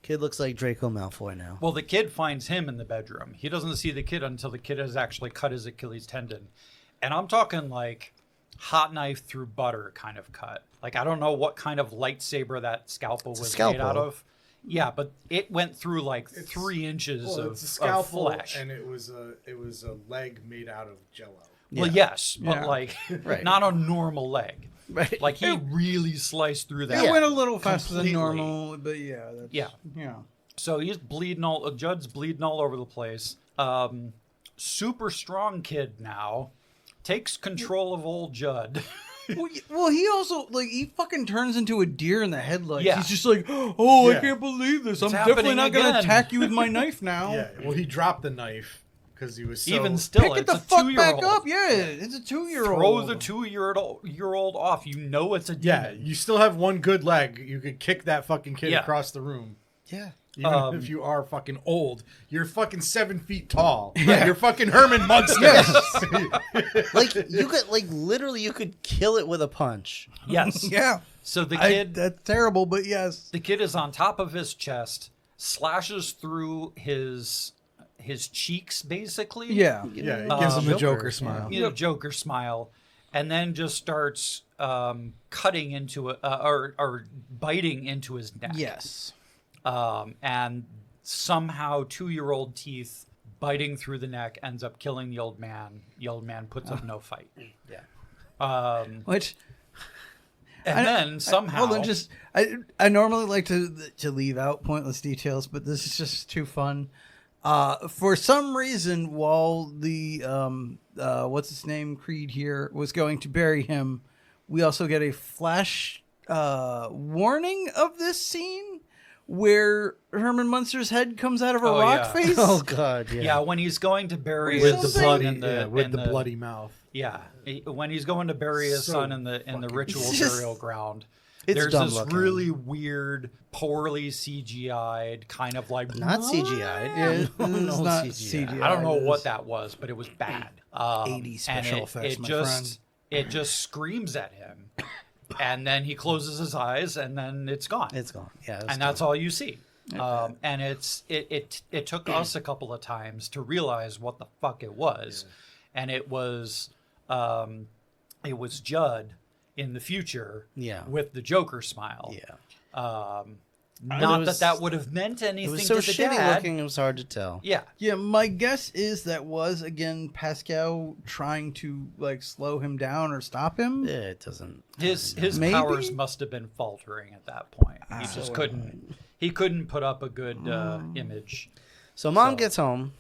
Kid looks like Draco Malfoy now. Well, the kid finds him in the bedroom. He doesn't see the kid until the kid has actually cut his Achilles tendon. And I'm talking like hot knife through butter kind of cut. Like, I don't know what kind of lightsaber that scalpel was made out of. Yeah, but it went through like 3 inches of flesh. And it was a leg made out of Jello. Well, yes, but like not a normal leg. Right. Like he really sliced through that. It went a little faster Completely. than normal, but yeah. So he's bleeding Judd's bleeding all over the place. Super strong kid now. Takes control of old Judd. Well, he also, like, he fucking turns into a deer in the headlights. Yeah. He's just like, I can't believe this. I'm definitely happening not going to again." attack you with my knife now. Yeah. Well, he dropped the knife because he was so... Even still, Pick it it's the a fuck 2-year-old. back up. Yeah, it's a 2-year-old. Throw the 2-year-old off. You know it's a demon. Yeah, you still have one good leg. You could kick that fucking kid across the room. Yeah. Even if you are fucking old. You're fucking 7 feet tall. Yeah. You're fucking Herman Munster. Like, you could, like, literally, you could kill it with a punch. Yes. Yeah. So the kid, that's terrible, but yes. the kid is on top of his chest, slashes through his cheeks, basically. Yeah. Yeah, it gives him the Joker smile. You know, Joker smile, and then just starts cutting into it or biting into his neck. Yes. And somehow 2-year-old teeth biting through the neck ends up killing the old man. The old man puts up no fight. Yeah. Which... And then somehow... Hold on, I normally like to leave out pointless details, but this is just too fun. For some reason, while the what's his name, Creed here, was going to bury him, we also get a flash warning of this scene where Herman Munster's head comes out of a Oh, rock yeah. face? Oh God, yeah. Yeah, when he's going to bury With his the son bloody, in the with the bloody mouth. Yeah, when he's going to bury his So son in the ritual It's just- burial ground, It's there's dumb this looking. really weird, poorly CGI'd kind of like Not CGI. Yeah, it's not CGI. I don't know It what is that was, but it was bad. 80 special and effects, it my just friend. it just screams at him, and then he closes his eyes, and then it's gone. It's gone. Yeah, And that's all you see. And it took us a couple of times to realize what the fuck it was, and it was Judd in the future, Yeah. with the Joker smile. Yeah. Not was- that would have meant It anything was so to the shitty dad. looking. It was hard to tell. Yeah, Yeah, my guess is that was again Pascal trying to like slow him down or stop him. Yeah, it doesn't. his Maybe? powers must have been faltering at that point. He just so couldn't. He couldn't put up a good image. So mom So- gets home.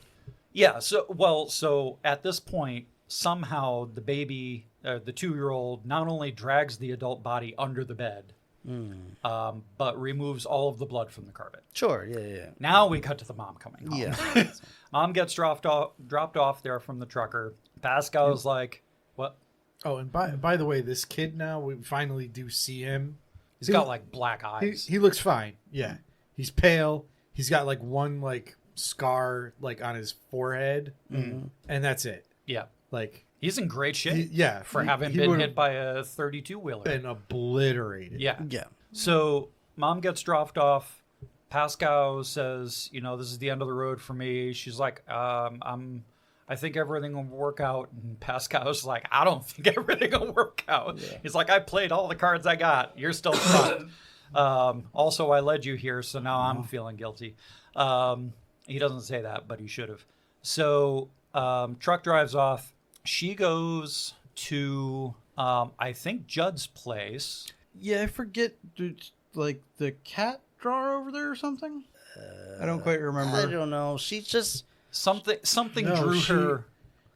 Yeah. So at this point, somehow the baby, the 2-year-old, not only drags the adult body under the bed, but removes all of the blood from the carpet. Sure. Yeah, yeah. Now we cut to the mom coming home. Yeah. Mom gets dropped off there from the trucker. Pascal's like, "What?" Oh, and by the way, this kid now, we finally do see him. He's got like black eyes. He looks fine. Yeah. He's pale. He's got like one like scar like on his forehead. And that's it. Yeah. Like He's in great shape. yeah. For he- having he been would've hit by a 32-wheeler. been obliterated. Yeah. Yeah. So mom gets dropped off. Pascal says, this is the end of the road for me. She's like, I think everything will work out. And Pascal's like, I don't think everything will work out. Yeah. He's like, I played all the cards I got. You're still fucked. Also, I led you here, so now I'm feeling guilty. He doesn't say that, but he should have. So truck drives off. She goes to, I think, Judd's place. Yeah, I forget. Like the cat drawer over there or something. I don't quite remember. I don't know. She just. Something No, drew her.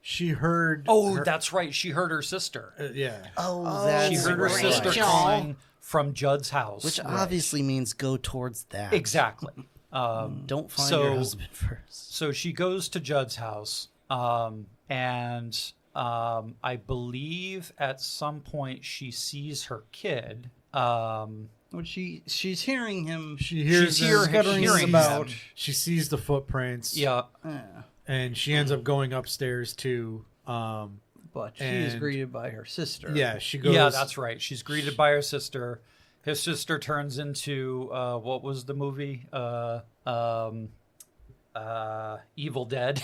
She heard. Oh, her- that's right. She heard her sister. yeah. Oh, that's She heard her right. sister calling from Judd's house. Which obviously means go towards that. Exactly. Don't find So- your husband first. So she goes to Judd's house, and I believe at some point she sees her kid. But she's hearing him. She hears She's him scuttering hearing about. them. She sees the footprints. Yeah. And she ends up going upstairs to. But she is And- greeted by her sister. Yeah, she goes. Yeah, that's right. She's greeted by her sister. His sister turns into what was the movie? Evil Dead.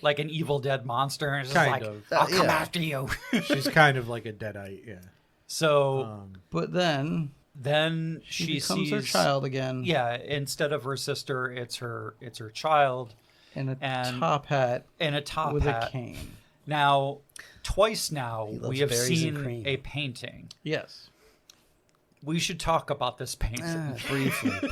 Like an Evil Dead monster. And it's just Kind like, of. I'll come Yeah. after you. She's kind of like a deadite. Yeah. So But then then she she becomes sees her child again. Yeah, instead of her sister, it's her child In a And- top hat in a top with hat. a cane. Now, twice now He loves we have berries and seen cream. a painting. Yes. We should talk about this painting.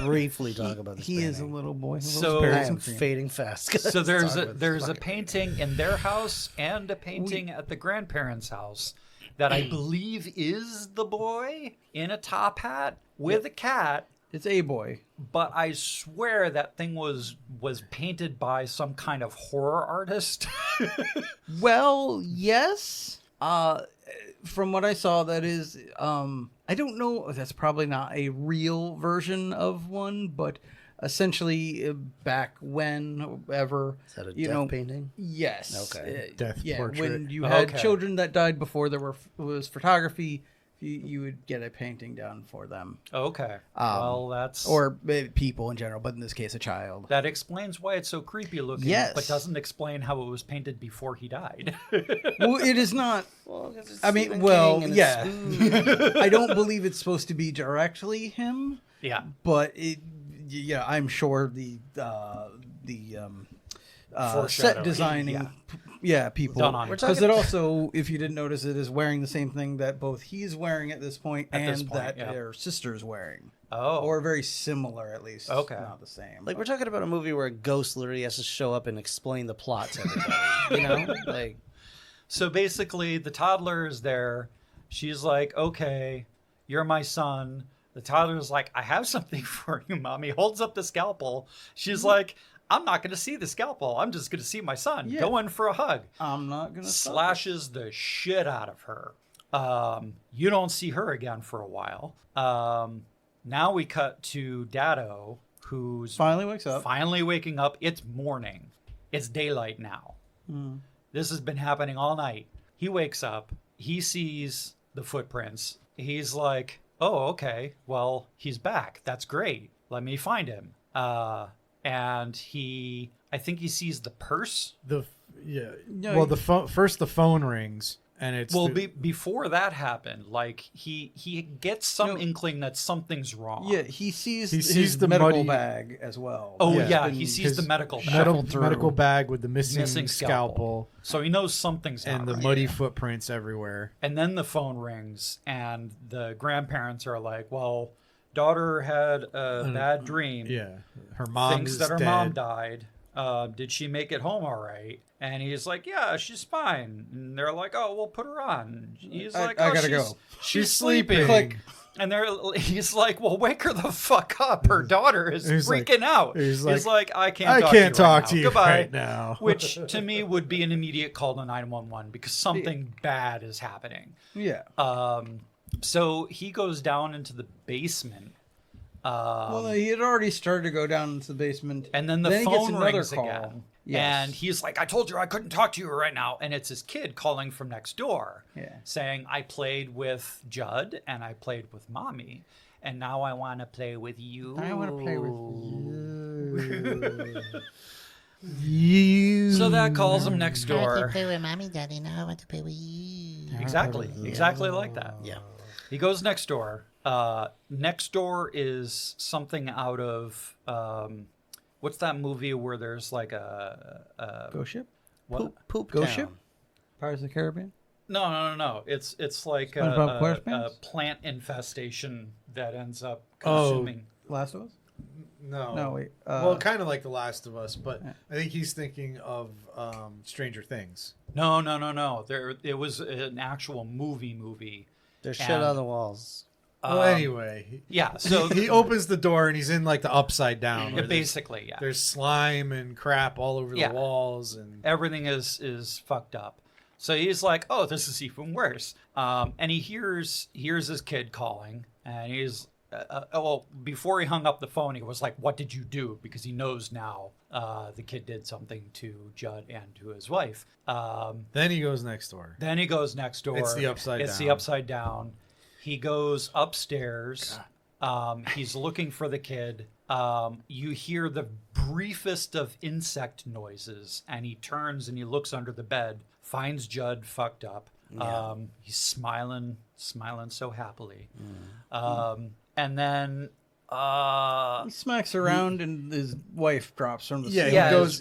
Briefly talk about this. He is a painting. little boy. Who So- loves I berries am and cream. fading fast. guys. So there's Talk a about this there's a fucking painting in their house and a painting at the grandparents' house that I believe is the boy in a top hat with a cat. It's a boy. But I swear that thing was painted by some kind of horror artist. Well, yes. From what I saw, that is. I don't know. That's probably not a real version of one, but essentially, back when ever. Is that a you death know, painting? Yes. Okay. Death yeah, portrait. when you had Okay. children that died before there was photography, you would get a painting done for them, Okay. Well, that's or people in general, but in this case, a child. that explains why it's so creepy looking, Yes. but doesn't explain how it was painted before he died. Well, it is not. Well, 'cause it's I mean, Stephen well, King and yeah. it's- I don't believe it's supposed to be directly him, Yeah. but I'm sure the set Foreshadowing, designing, people. Done on it. Because it also, if you didn't notice, it is wearing the same thing that both he's wearing at this point At and this point, that yeah. their sister's wearing, Oh. or very similar at least. Okay. Not the same. Like, we're talking about a movie where a ghost literally has to show up and explain the plot to everybody. You know? Like, So basically, the toddler is there. She's like, okay, you're my son. The toddler's like, I have something for you, Mommy. Holds up the scalpel. She's like, I'm not going to see the scalpel. I'm just going to see my son. Yeah. Go in for a hug. I'm not going to Slashes the shit out of her. You don't see her again for a while. Now we cut to Dado, who's Finally wakes up. finally waking up. It's morning. It's daylight now. This has been happening all night. He wakes up. He sees the footprints. He's like, oh, okay. Well, he's back. That's great. Let me find him. And I think he sees the purse. No, No, the phone first. The phone rings, and it's before that happened, like he gets some inkling that something's wrong. Yeah, he sees sees the medical muddy- bag as well. Oh Yeah. yeah, It's he been- sees the his medical bag. medical bag with the missing Missing scalpel So he knows something's not and the right. muddy footprints everywhere. And then the phone rings, and the grandparents are like, "Well, daughter had a bad dream. Yeah, her mom Thinks is that her dead. mom died. Did she make it home all right?" And he's like, "Yeah, she's fine." And they're like, "Oh, we'll put her on." He's like, I "Oh, gotta she's, go." She's sleeping." Click. And he's like, "Well, wake her the fuck up. Her daughter is He's like- freaking out." he's He's like, like, "I can't I talk can't to you right talk now. to you Goodbye." right now. Which to me would be an immediate call to 911 because something bad is happening. Yeah. So he goes down into the basement. Well, he had already started to go down into the basement. And then the he gets phone another rings call. again. Yes. And he's like, "I told you I couldn't talk to you right now." And it's his kid calling from next door, Yeah. saying, "I played with Judd and I played with Mommy. And now I want to play with you." I want to play with You. So that calls him next I want to door. play with mommy, daddy. Now I want to play with you. Exactly like that. Yeah. He goes next door. Next door is something out of what's that movie where there's like a Ghost Ship? what? Poop Ghost Town. Ship? Pirates of the Caribbean? No. It's like SpongeBob a SquarePants? plant infestation that ends up Oh. consuming. Last of Us? No. No, wait. Well, kind of like The Last of Us, but I think he's thinking of Stranger Things. No. It was an actual movie. There's shit And- on the walls. Well, anyway, Yeah. So he opens the door and he's in like the upside down. where basically, yeah. there's slime and crap all over Yeah. the walls, and Everything is fucked up. So he's like, "Oh, this is even worse." And he hears his kid calling, and he's well, before he hung up the phone, he was like, "What did you do?" Because he knows now the kid did something to Judd and to his wife. then he goes next door. Then he goes next door. It's the upside It's the down. upside down. He goes upstairs. He's looking for the kid. You hear the briefest of insect noises, and he turns and he looks under the bed, finds Judd fucked up. He's smiling so happily. And then He smacks around and his wife drops from the Yeah, ceiling.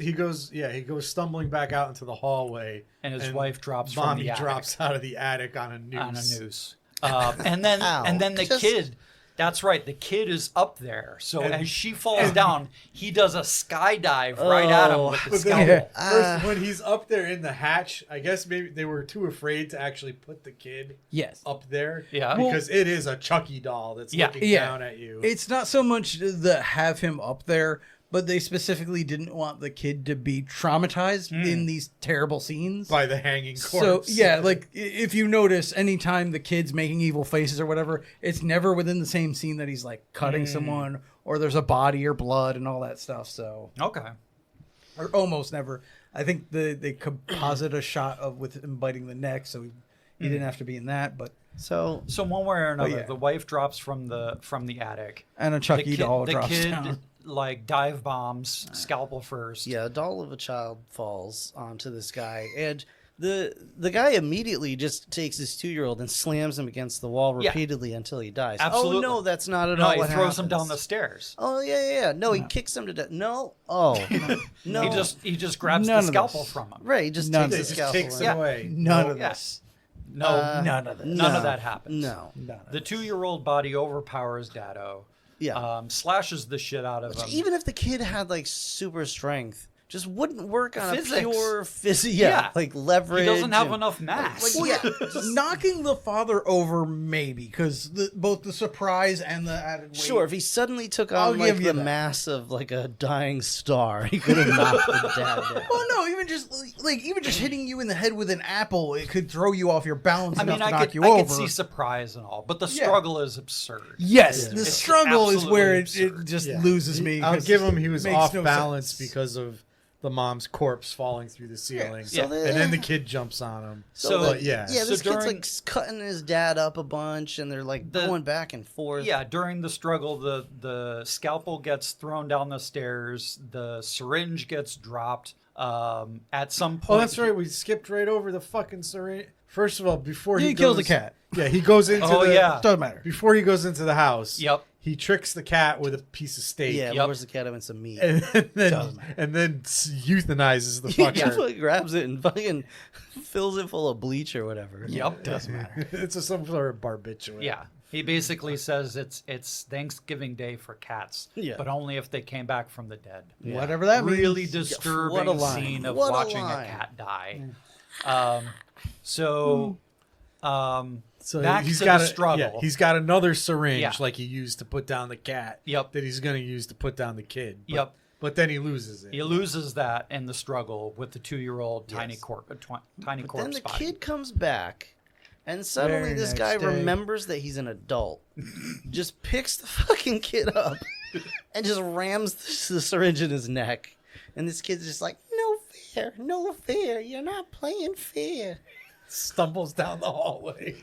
he goes stumbling back out into the hallway, and his wife drops from Mommy the attic drops out of the attic on a noose. on a noose. And then Ow. the Just- kid. That's right. The kid is up there. So And- as she falls down, he does a skydive right at him with the But scalpel. then, first, when he's up there in the hatch, I guess maybe they were too afraid to actually put the kid Yes. up there. Yeah. Because it is a Chucky doll that's Yeah. looking Yeah. down at you. It's not so much the have him up there, but they specifically didn't want the kid to be traumatized in these terrible scenes. by the hanging So corpse. yeah, like if you notice, anytime the kid's making evil faces or whatever, it's never within the same scene that he's like cutting someone or there's a body or blood and all that stuff. So Okay. or almost never. I think they composite a shot of with him biting the neck, so he didn't have to be in that. But So So one way or another, yeah. the wife drops from the attic. and a Chucky doll drops kid down. like dive bombs, scalpel first. yeah, a doll of a child falls onto this guy, and the guy immediately just takes his 2-year-old and slams him against the wall Yeah. repeatedly until he dies. Absolutely. Oh no, that's not at No, all he what throws him down happens. the stairs. Oh yeah. No, he kicks him to death. No. Oh no. He just grabs None the of scalpel this. from him. Right, he just None takes of the It just scalpel. takes and- him away. None of Yeah. this. No, None of this. none of that happens. No. The 2-year-old body overpowers Dado. Yeah. Slashes the shit out of him. Even if the kid had like super strength, just wouldn't work on Physics. a pure physics. Yeah. Like leverage. He doesn't have and- enough mass. Like, yeah. Knocking the father over, maybe, because both the surprise and the added weight. Sure, if he suddenly took I'll on like give you the that. mass of like a dying star, he could have knocked the dad down. Well, no, even just hitting you in the head with an apple, it could throw you off your balance I mean, enough to I knock could, you I over. could see surprise and all, but the struggle is absurd. Yes, the It's struggle is where it absolutely just Yeah. loses me. I'll 'cause give him he was it makes off no balance sense. because of the mom's corpse falling through the ceiling. So then- And then the kid jumps on him. So, But yeah. Yeah, this So kid's during- like cutting his dad up a bunch, and they're like going back and forth. Yeah, during the struggle, the scalpel gets thrown down the stairs, the syringe gets dropped. At some point, Oh, that's right. We skipped right over the fucking syringe. First of all, before He he kills goes, the cat. Yeah, he goes into Oh, the yeah. Doesn't matter. before he goes into the house. Yep. He tricks the cat with a piece of steak. Yeah, Yep. where's the cat having some meat? And then, Doesn't matter. and then euthanizes the He fucker. just like grabs it and fucking fills it full of bleach or whatever. Yep, doesn't matter. It's some sort of barbiturate. Yeah, he basically says it's Thanksgiving Day for cats, Yeah. but only if they came back from the dead. Whatever that means. Really disturbing What a line. scene of What a watching a line. cat die. Hmm. So back he's to got the struggle. Yeah, he's got another syringe Yeah. like he used to put down the cat. Yep. That he's going to use to put down the kid. But, Yep. But then he loses it. He loses that in the struggle with the 2-year-old tiny Yes. tiny But corpse then the body. kid comes back, and suddenly Very this next guy day. remembers that he's an adult, just picks the fucking kid up, and just rams the syringe in his neck. And this kid's just like, no fair, you're not playing fair. Stumbles down the hallway.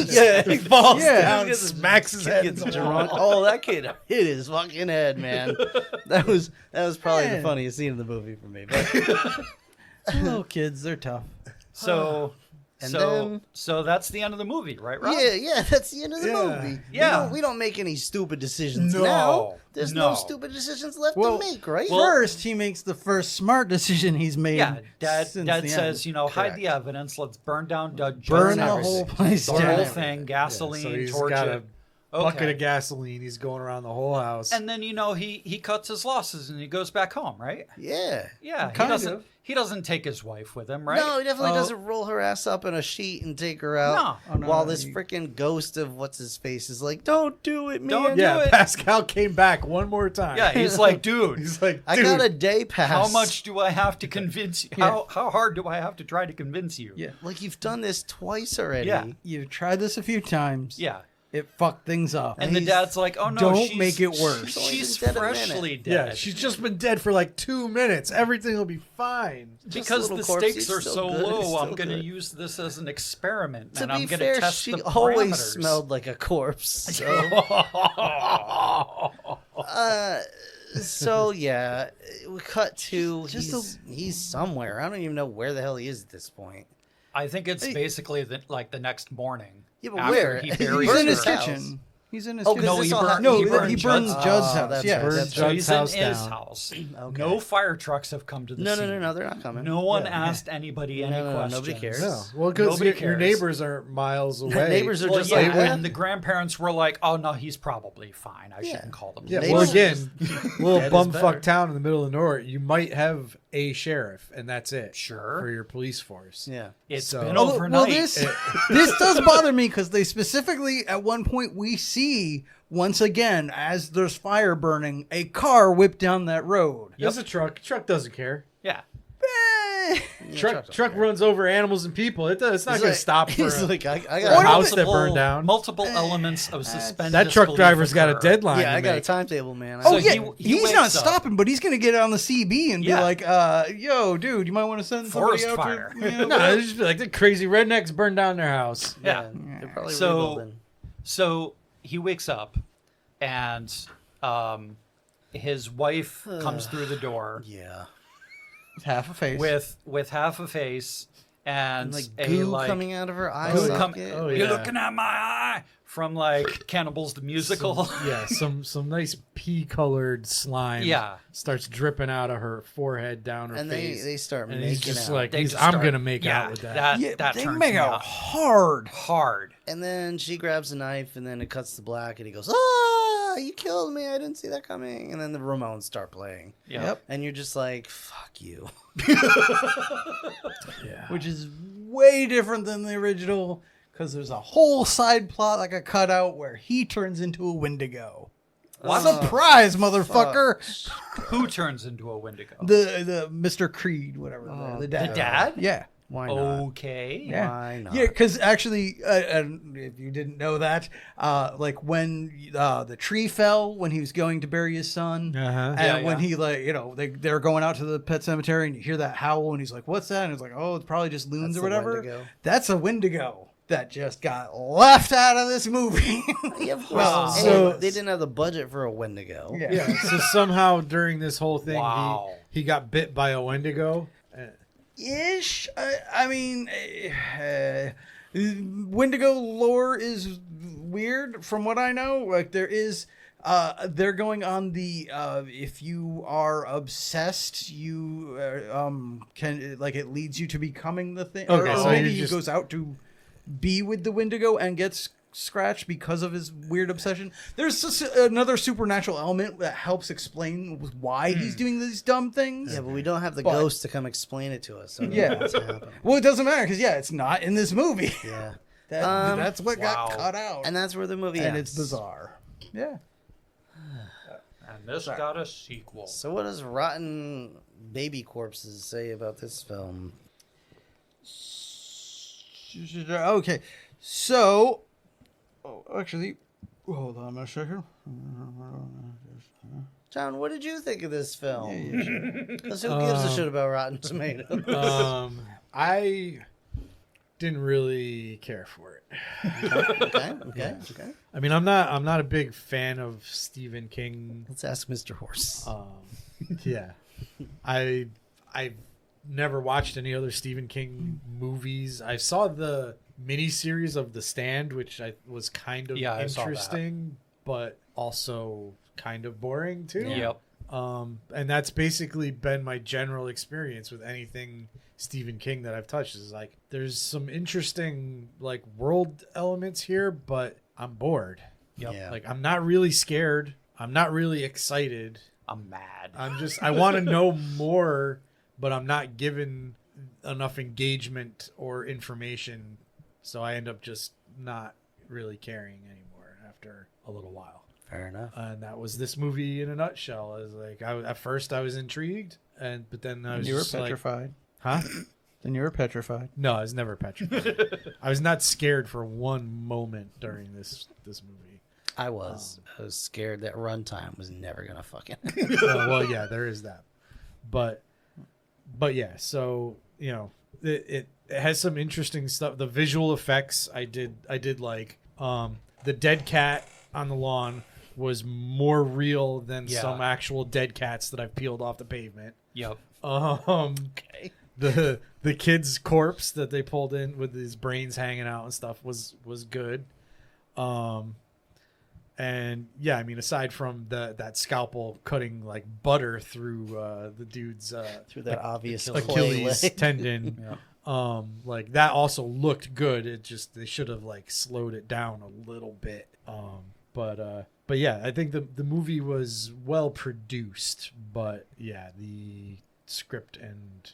Yeah, He falls Yeah. down, Gets- smacks his head. gets into the drunk. wall. Oh, that kid hit his fucking head, man. That was probably the Man. funniest scene in the movie for me. But Little kids, they're tough. So And so then- so that's the end of the movie, right, Rob? yeah, that's the end of the Yeah. movie. Yeah. We don't make any stupid decisions No, now. There's no no. stupid decisions left Well, to make, right? First, he makes the first smart decision he's made. Yeah, Dad since Dad the says, end. hide Correct. the evidence. Let's burn down Judge Burn Jones' the house. whole place The down. whole thing, Yeah, gasoline, so he's torch got it. a bucket Okay. of gasoline. He's going around the whole house. And then he cuts his losses and he goes back home, right? yeah. Yeah, Kind he doesn't take his wife with him, right? No, he definitely Oh. doesn't roll her ass up in a sheet and take her out. No. Oh, no, while no, this you- freaking ghost of what's his face is like, "Don't do it, man." Don't do yeah, it. Pascal came back one more time. Yeah, he's like, dude, He's like, I dude, got a day pass. how much do I have to convince you? Yeah. How hard do I have to try to convince you? Yeah. Like you've done this twice already. Yeah. You've tried this a few times. Yeah. It fucked things up. And the he's- dad's like, oh no, Don't she's, make it worse. She's only She's been dead a minute. freshly dead. Yeah, she's just been dead for like 2 minutes. Everything will be fine. because little the corpse, stakes he's are still so good, he's low, I'm still going to good. use this as an experiment, To and I'm be going fair, to test she the always parameters. smelled like a corpse. So, so yeah, we cut to he's somewhere. I don't even know where the hell he is at this point. I think it's basically like the next morning. Yeah, but after where? He He's buries He's in her. his house. kitchen. He's in his Oh, kitchen. No, this he all burned- happened- No, he he burned burns Judd's- Judd's Oh, house. that's Yes. right, Burned that's So Judd's he's house in his down. house. Okay. No fire trucks have come to the No, scene. they're not coming. No one Yeah. asked anybody any No, questions. nobody cares. No, well, because Nobody your cares. neighbors aren't miles away. Neighbors are Well, just yeah, like, and the grandparents were like, "Oh no, he's probably fine. I shouldn't call the police." Yeah, Neighbors well, are again, little Dead is bumfuck better. town in the middle of nowhere. You might have a sheriff, and that's it. Sure. for your police force. yeah. It's So- been Oh, overnight. Well, this does bother me because they specifically, at one point, we see once again as there's fire burning, a car whip down that road. There's a truck. Truck doesn't care. yeah. Truck runs over animals and people. It's not He's going to like- stop for He's a, like, I for a got house that burned down. Multiple elements of suspended. That truck disbelief driver's got a occur. deadline. yeah, to I got a make. timetable, man. Oh So yeah, he he's wakes not up. stopping, but he's going to get on the CB and Yeah. be like, "Yo, dude, you might want to send somebody Forest out fire. to." You know, No, it's just like the crazy rednecks burned down their house. Yeah. They're probably So- rebuilding. So he wakes up, and his wife comes through the door Yeah. half a face. with half a face and And like a goo coming out of her eye goo socket. Oh, You're yeah. looking at my eye from like Cannibals the Musical. Yeah, some nice pea-colored slime. Yeah. starts dripping out of her forehead down her And face. they start and making he's just out. like, They he's, just I'm start- gonna make yeah, out with that. yeah, that they turns make me out hard. hard. And then she grabs a knife, and then it cuts to black, and he goes, "Ah!" you killed me. I didn't see that coming. And then the Ramones start playing. Yep. And you're just like, fuck you. Yeah. Which is way different than the original because there's a whole side plot like a cutout where he turns into a Wendigo. Surprise, motherfucker! Who turns into a Wendigo? The Mr. Creed, whatever. The The dad. dad? Yeah. Why not? Okay. Yeah. Why not? Yeah, because actually, and if you didn't know that, like when the tree fell when he was going to bury his son, Uh-huh. and when Yeah. he they're going out to the pet cemetery and you hear that howl and he's like, "What's that?" And it's like, "Oh, it's probably just loons That's or the whatever." Wendigo. That's a Wendigo that just got left out of this movie. Yeah, of course. Well, Hey, so- they didn't have the budget for a Wendigo. Yeah. So somehow during this whole thing, Wow. he got bit by a Wendigo. Ish. I mean, Wendigo lore is weird from what I know. Like there is, they're going on the if you are obsessed, you can like it leads you to becoming the thing. Okay, or so maybe you he just- goes out to be with the Wendigo and gets scratched because of his weird obsession. There's just another supernatural element that helps explain why he's doing these dumb things. Yeah, but we don't have the But- ghost to come explain it to us. So Yeah. what's happening. Well, it doesn't matter because it's not in this movie. Yeah. That's what got Wow. cut out, And that's where the movie and ends. it's bizarre. Yeah. And this got a sequel. So what does rotten baby corpses say about this film? Okay, so actually, hold on a second. John, what did you think of this film? Because who gives a shit about Rotten Tomatoes? I didn't really care for it. Okay. I mean, I'm not a big fan of Stephen King. Let's ask Mr. Horse. Yeah, I've never watched any other Stephen King movies. I saw the miniseries of The Stand, which was kind of I saw that. interesting, but also kind of boring too. Yep. And that's basically been my general experience with anything Stephen King that I've touched. Is like there's some interesting like world elements here, but I'm bored. Yep. Yeah. Like I'm not really scared. I'm not really excited. I'm mad. I want to know more, but I'm not given enough engagement or information, so I end up just not really caring anymore after a little while. Fair enough. And that was this movie in a nutshell. I was like, at first I was intrigued, but then I was You were just like, petrified. huh? Then you were petrified. No, I was never petrified. I was not scared for one moment during this movie. I was scared that runtime was never gonna fucking. Well, yeah, there is that, but yeah. So it has some interesting stuff. The visual effects I did like. The dead cat on the lawn was more real than some actual dead cats that I've peeled off the pavement. Yep. Okay. The kid's corpse that they pulled in with his brains hanging out and stuff was good. And yeah, I mean, aside from that scalpel cutting like butter through the dude's Through that obvious Achilles leg. tendon, like that also looked good. It just they should have like slowed it down a little bit. But yeah, I think the movie was well produced, but yeah, the script and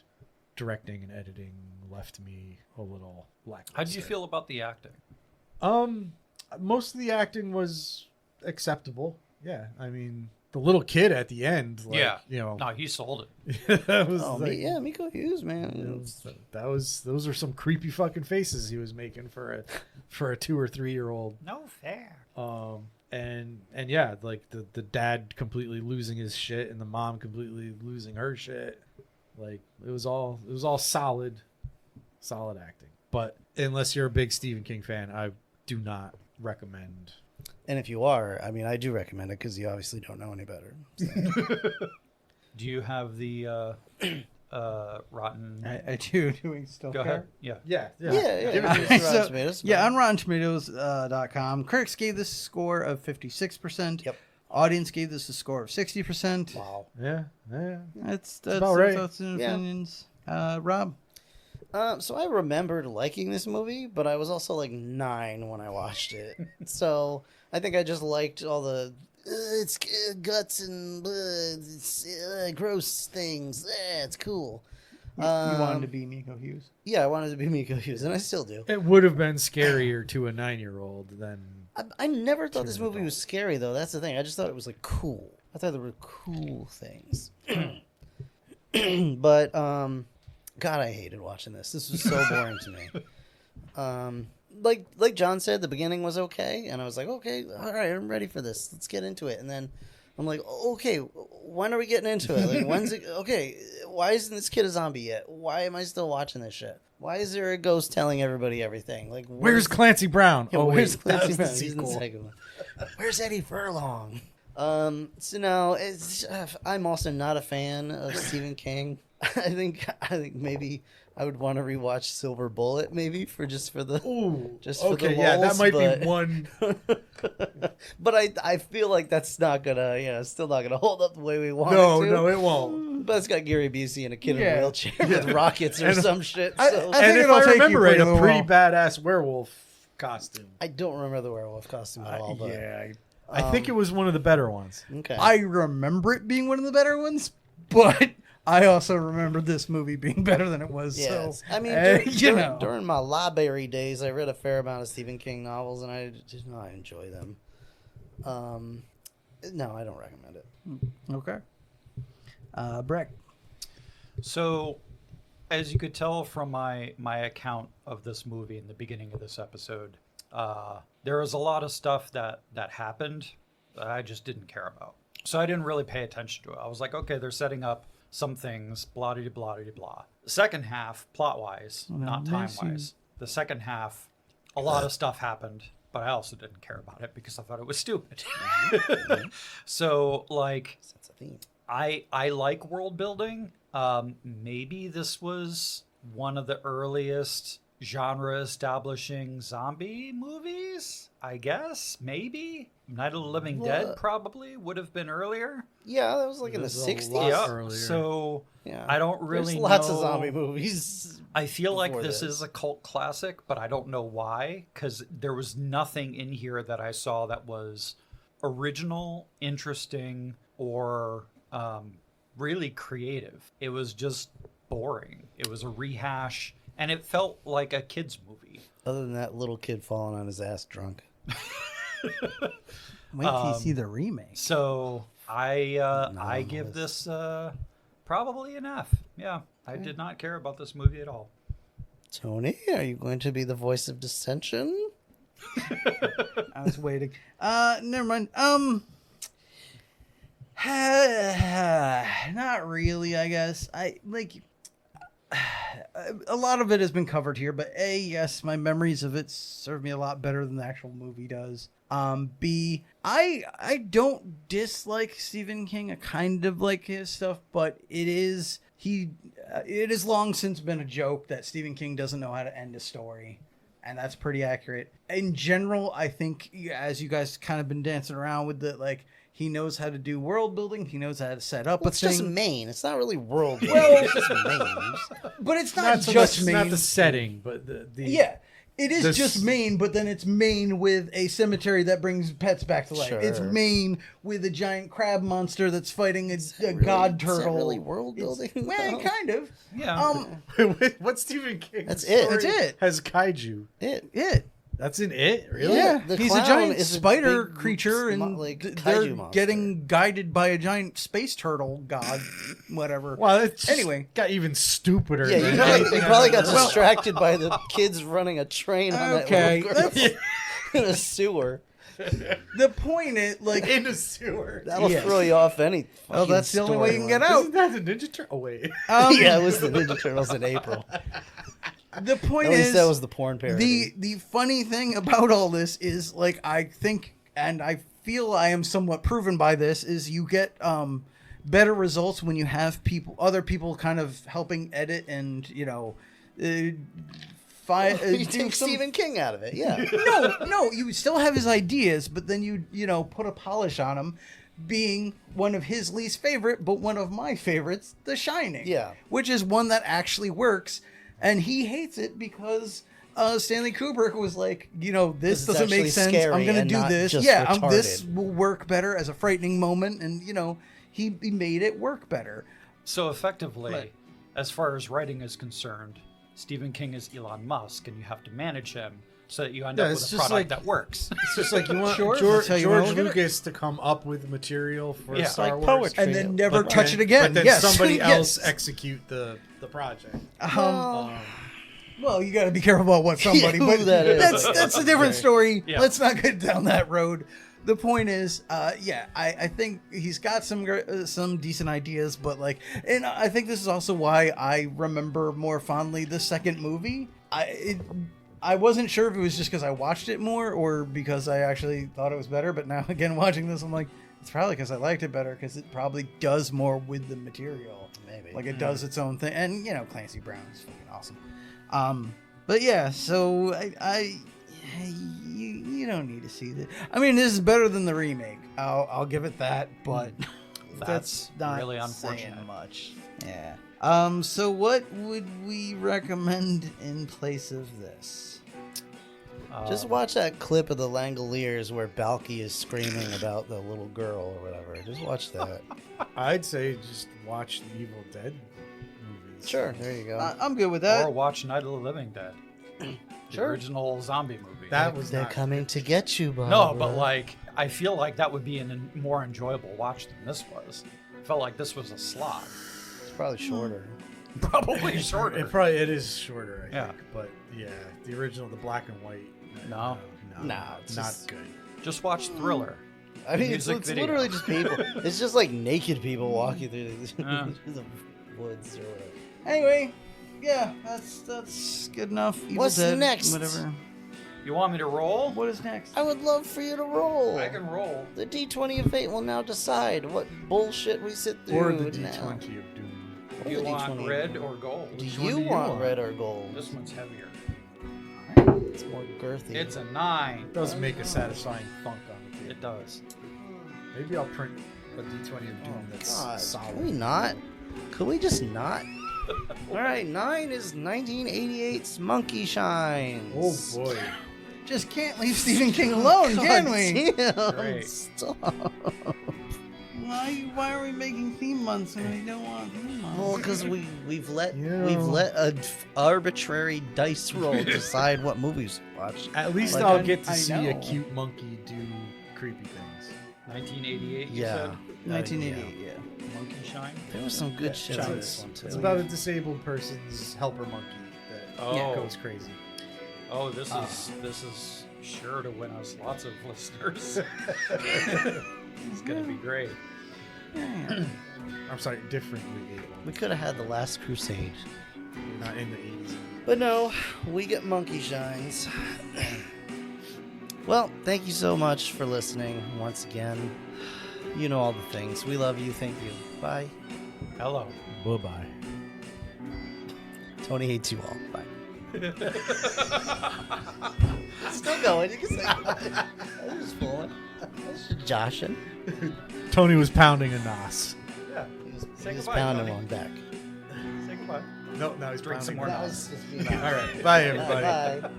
directing and editing left me a little lackluster. How did you feel about the acting? Most of the acting was acceptable. Yeah, I mean, the little kid at the end, like, No, he sold it. that was Oh, like, yeah, Miko Hughes, man. those are some creepy fucking faces he was making for a 2 or 3 year old. No fair. And yeah, like the dad completely losing his shit and the mom completely losing her shit. Like it was all solid acting. But unless you're a big Stephen King fan, I do not recommend. And if you are, I mean, I do recommend it because you obviously don't know any better. So. Do you have the Rotten? I do. Do we still Go care? ahead. Yeah. Yeah. Yeah. Give it It's to Rotten Tomatoes, Yeah, but- on RottenTomatoes.com, critics gave this a score of 56%. Yep. Audience gave this a score of 60%. Wow. Yeah. That's about right. Thoughts and Yeah. opinions. Rob? So I remembered liking this movie, but I was also like 9 when I watched it. So I think I just liked all the it's guts and gross things. It's cool. You wanted to be Miko Hughes. Yeah, I wanted to be Miko Hughes, and I still do. It would have been scarier to a 9-year-old than. I never thought this movie was scary, though. That's the thing. I just thought it was like cool. I thought there were cool things. But God, I hated watching this. This was so boring to me. Like John said, the beginning was okay, and I was like, okay, all right, I'm ready for this. Let's get into it. And then I'm like, okay, when are we getting into it? Like, when's it? Okay, why isn't this kid a zombie yet? Why am I still watching this shit? Why is there a ghost telling everybody everything? Like, Where's Clancy Brown? Yeah, Oh, where's wait, that Clancy was the Brown? He's in the sequel. second one. Where's Eddie Furlong? So no, it's I'm also not a fan of Stephen King. I think maybe I would want to rewatch Silver Bullet, maybe for the Okay, yeah, that lulz, might but, be one. But I feel like that's not gonna still not gonna hold up the way we want No, it to. no, it won't. But it's got Gary Busey and a kid in Yeah. a wheelchair with rockets or And some shit. I So think And if it'll I take you remember right, pretty a pretty well. badass werewolf costume. I don't remember the werewolf costume at all. But Yeah, I think it was one of the better ones. okay. I remember it being one of the better ones, but I also remember this movie being better than it was. Yes. So I mean, during my library days, I read a fair amount of Stephen King novels, and I did not enjoy them. No, I don't recommend it. okay. Breck. So, as you could tell from my account of this movie in the beginning of this episode, there was a lot of stuff that happened that I just didn't care about. So I didn't really pay attention to it. I was like, okay, they're setting up some things, blah de blah de blah. The second half, plot-wise, not time-wise, the second half, a lot of stuff happened, but I also didn't care about it because I thought it was stupid. So, like, That's a theme. I like world building. Maybe this was one of the earliest genre establishing zombie movies, I guess. Maybe Night of the Living Dead probably would have been earlier. Yeah, that was like in the There's a 60s. lot Yeah. earlier. So Yeah. I don't really There's lots of know- zombie movies. I feel like before this this. is a cult classic, but I don't know why, because there was nothing in here that I saw that was original, interesting, or really creative. It was just boring. It was a rehash, and it felt like a kid's movie. Other than that little kid falling on his ass drunk. Wait till you see the remake. So I give this. this probably an F. Yeah, I did not care about this movie at all. Tony, are you going to be the voice of dissension? I was waiting. Never mind. Not really, I guess. I like a lot of it has been covered here, but A, yes, my memories of it serve me a lot better than the actual movie does. B, I don't dislike Stephen King. I kind of like his stuff, but it is long since been a joke that Stephen King doesn't know how to end a story. And that's pretty accurate. In general, I think, as you guys kind of been dancing around with it, like, he knows how to do world building. He knows how to set up a It's just thing. Maine. It's not really world. Well- it's just Maine. But it's not Not so just much, Maine. not the setting, but the Yeah. It is This- just Maine, but then it's Maine with a cemetery that brings pets back to life. Sure. It's Maine with a giant crab monster that's fighting a really- god is that turtle. really world building? Well, No. kind of. Yeah. What's Stephen King? That's it. That's it. Has kaiju. It. That's in it, really? Yeah, The he's a clown giant is a spider big, creature, and like, they're kaiju monster. getting guided by a giant space turtle god, whatever. Wow, that's just Anyway. got even stupider. Yeah, than you probably, anything you probably got I've ever- distracted by the kids running a train on Okay, that little girl in a sewer. The point is, like, in a sewer. That'll Yes. throw you off any. well, fucking that's the only way you can get storyline. out. Isn't that the Ninja Turtle? Oh wait. Yeah, it was the Ninja Turtles in April. The point At least is, that was the porn parody. the funny thing about all this is, like, I think, and I feel I am somewhat proven by this, is you get better results when you have other people kind of helping edit and, you know, you do take some- Stephen King out of it, yeah. No, you still have his ideas, but then you know, put a polish on them, being one of his least favorite, but one of my favorites, The Shining. Yeah. Which is one that actually works, and he hates it because Stanley Kubrick was like, this It's doesn't make actually sense. scary I'm going and to do not this. just Yeah, this retarded. will work better as a frightening moment. And, he made it work better. So effectively, Right. as far as writing is concerned, Stephen King is Elon Musk, and you have to manage him so that you end up it's with a just product like- that works. It's just like you want Sure, George, that's how you wanna George look at it. Lucas to come up with material for Yeah. Star Like Wars. poetry. And then never But touch then- it again. But then Yes. somebody Yes. else execute the project. Well, you got to be careful about what somebody. Who but that is. that's a different story. Yeah. Let's not get down that road. The point is, I think he's got some decent ideas, but and I think this is also why I remember more fondly the second movie. I wasn't sure if it was just because I watched it more or because I actually thought it was better. But now again, watching this, I'm like, it's probably because I liked it better because it probably does more with the material. Maybe. Like it does its own thing, and Clancy Brown is fucking awesome. But yeah, so you don't need to see this. I mean, this is better than the remake. I'll give it that, but that's not really saying unfortunate. much. Yeah. So what would we recommend in place of this? Just watch that clip of the Langoliers where Balky is screaming about the little girl or whatever. Just watch that. I'd say just watch the Evil Dead movies. Sure, there you go. I'm good with that. Or watch Night of the Living Dead. The original zombie movie. That was They're not coming to get you, Barbara. No, but I feel like that would be a more enjoyable watch than this was. I felt like this was a slog. It's probably shorter. Probably shorter. It is shorter, I Yeah. think. But yeah, the original, the black and white. No. it's not good. Just watch Thriller. I mean, it's Music video. literally just people. It's just like naked people walking through Yeah. the woods or whatever. Anyway, yeah, that's good enough. Evil What's Dead, next? Whatever. You want me to roll? What is next? I would love for you to roll. I can roll. The D20 of fate will now decide what bullshit we sit through. Or the now. D20 of Doom. Do you the want D20. red or gold? Do Which one you do you want want? red or gold? This one's heavier. It's more girthy. It's a 9. It does make a satisfying thunk on the It table. does. Maybe I'll print a D20 of Doom that's God, solid. can we not? Could we just not? All right, 9 is 1988's Monkey Shines. Oh boy. Just can't leave Stephen King alone, can God we? damn, Great. stop. Why are we making theme months when we don't want theme months? Well, because we've let Yeah. an arbitrary dice roll decide what movies to watch. At least Like, I'll get to I see a know. cute monkey do creepy things. 1988, you Yeah. said? 1988, yeah. Monkey Shine? There was some good shit It's- on this one too. It's about a disabled person's helper monkey that Oh. goes crazy. Oh, this is sure to win us lots of listeners. It's going to be great. I'm sorry, differently able. We could have had The Last Crusade. Not in the 80s. But no, we get Monkey Shines. Well, thank you so much for listening once again. You know all the things. We love you. Thank you. Bye. Hello. Bye-bye. Tony hates you all. Bye. Still going. You can say bye. I was just fooling. I was just joshing. Tony was pounding a nos. Yeah. He was goodbye, pounding Tony. one back. Say goodbye. No, now he's Drink some pounding more a nos. nos. just me. All right. Bye, everybody. Bye.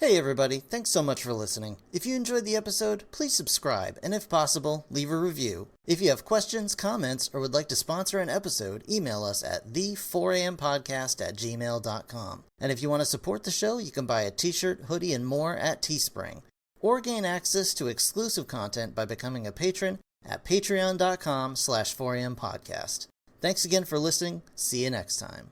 Hey everybody, thanks so much for listening. If you enjoyed the episode, please subscribe, and if possible, leave a review. If you have questions, comments, or would like to sponsor an episode, email us at the4ampodcast@gmail.com. And if you want to support the show, you can buy a t-shirt, hoodie, and more at Teespring. Or gain access to exclusive content by becoming a patron at patreon.com/4ampodcast. Thanks again for listening. See you next time.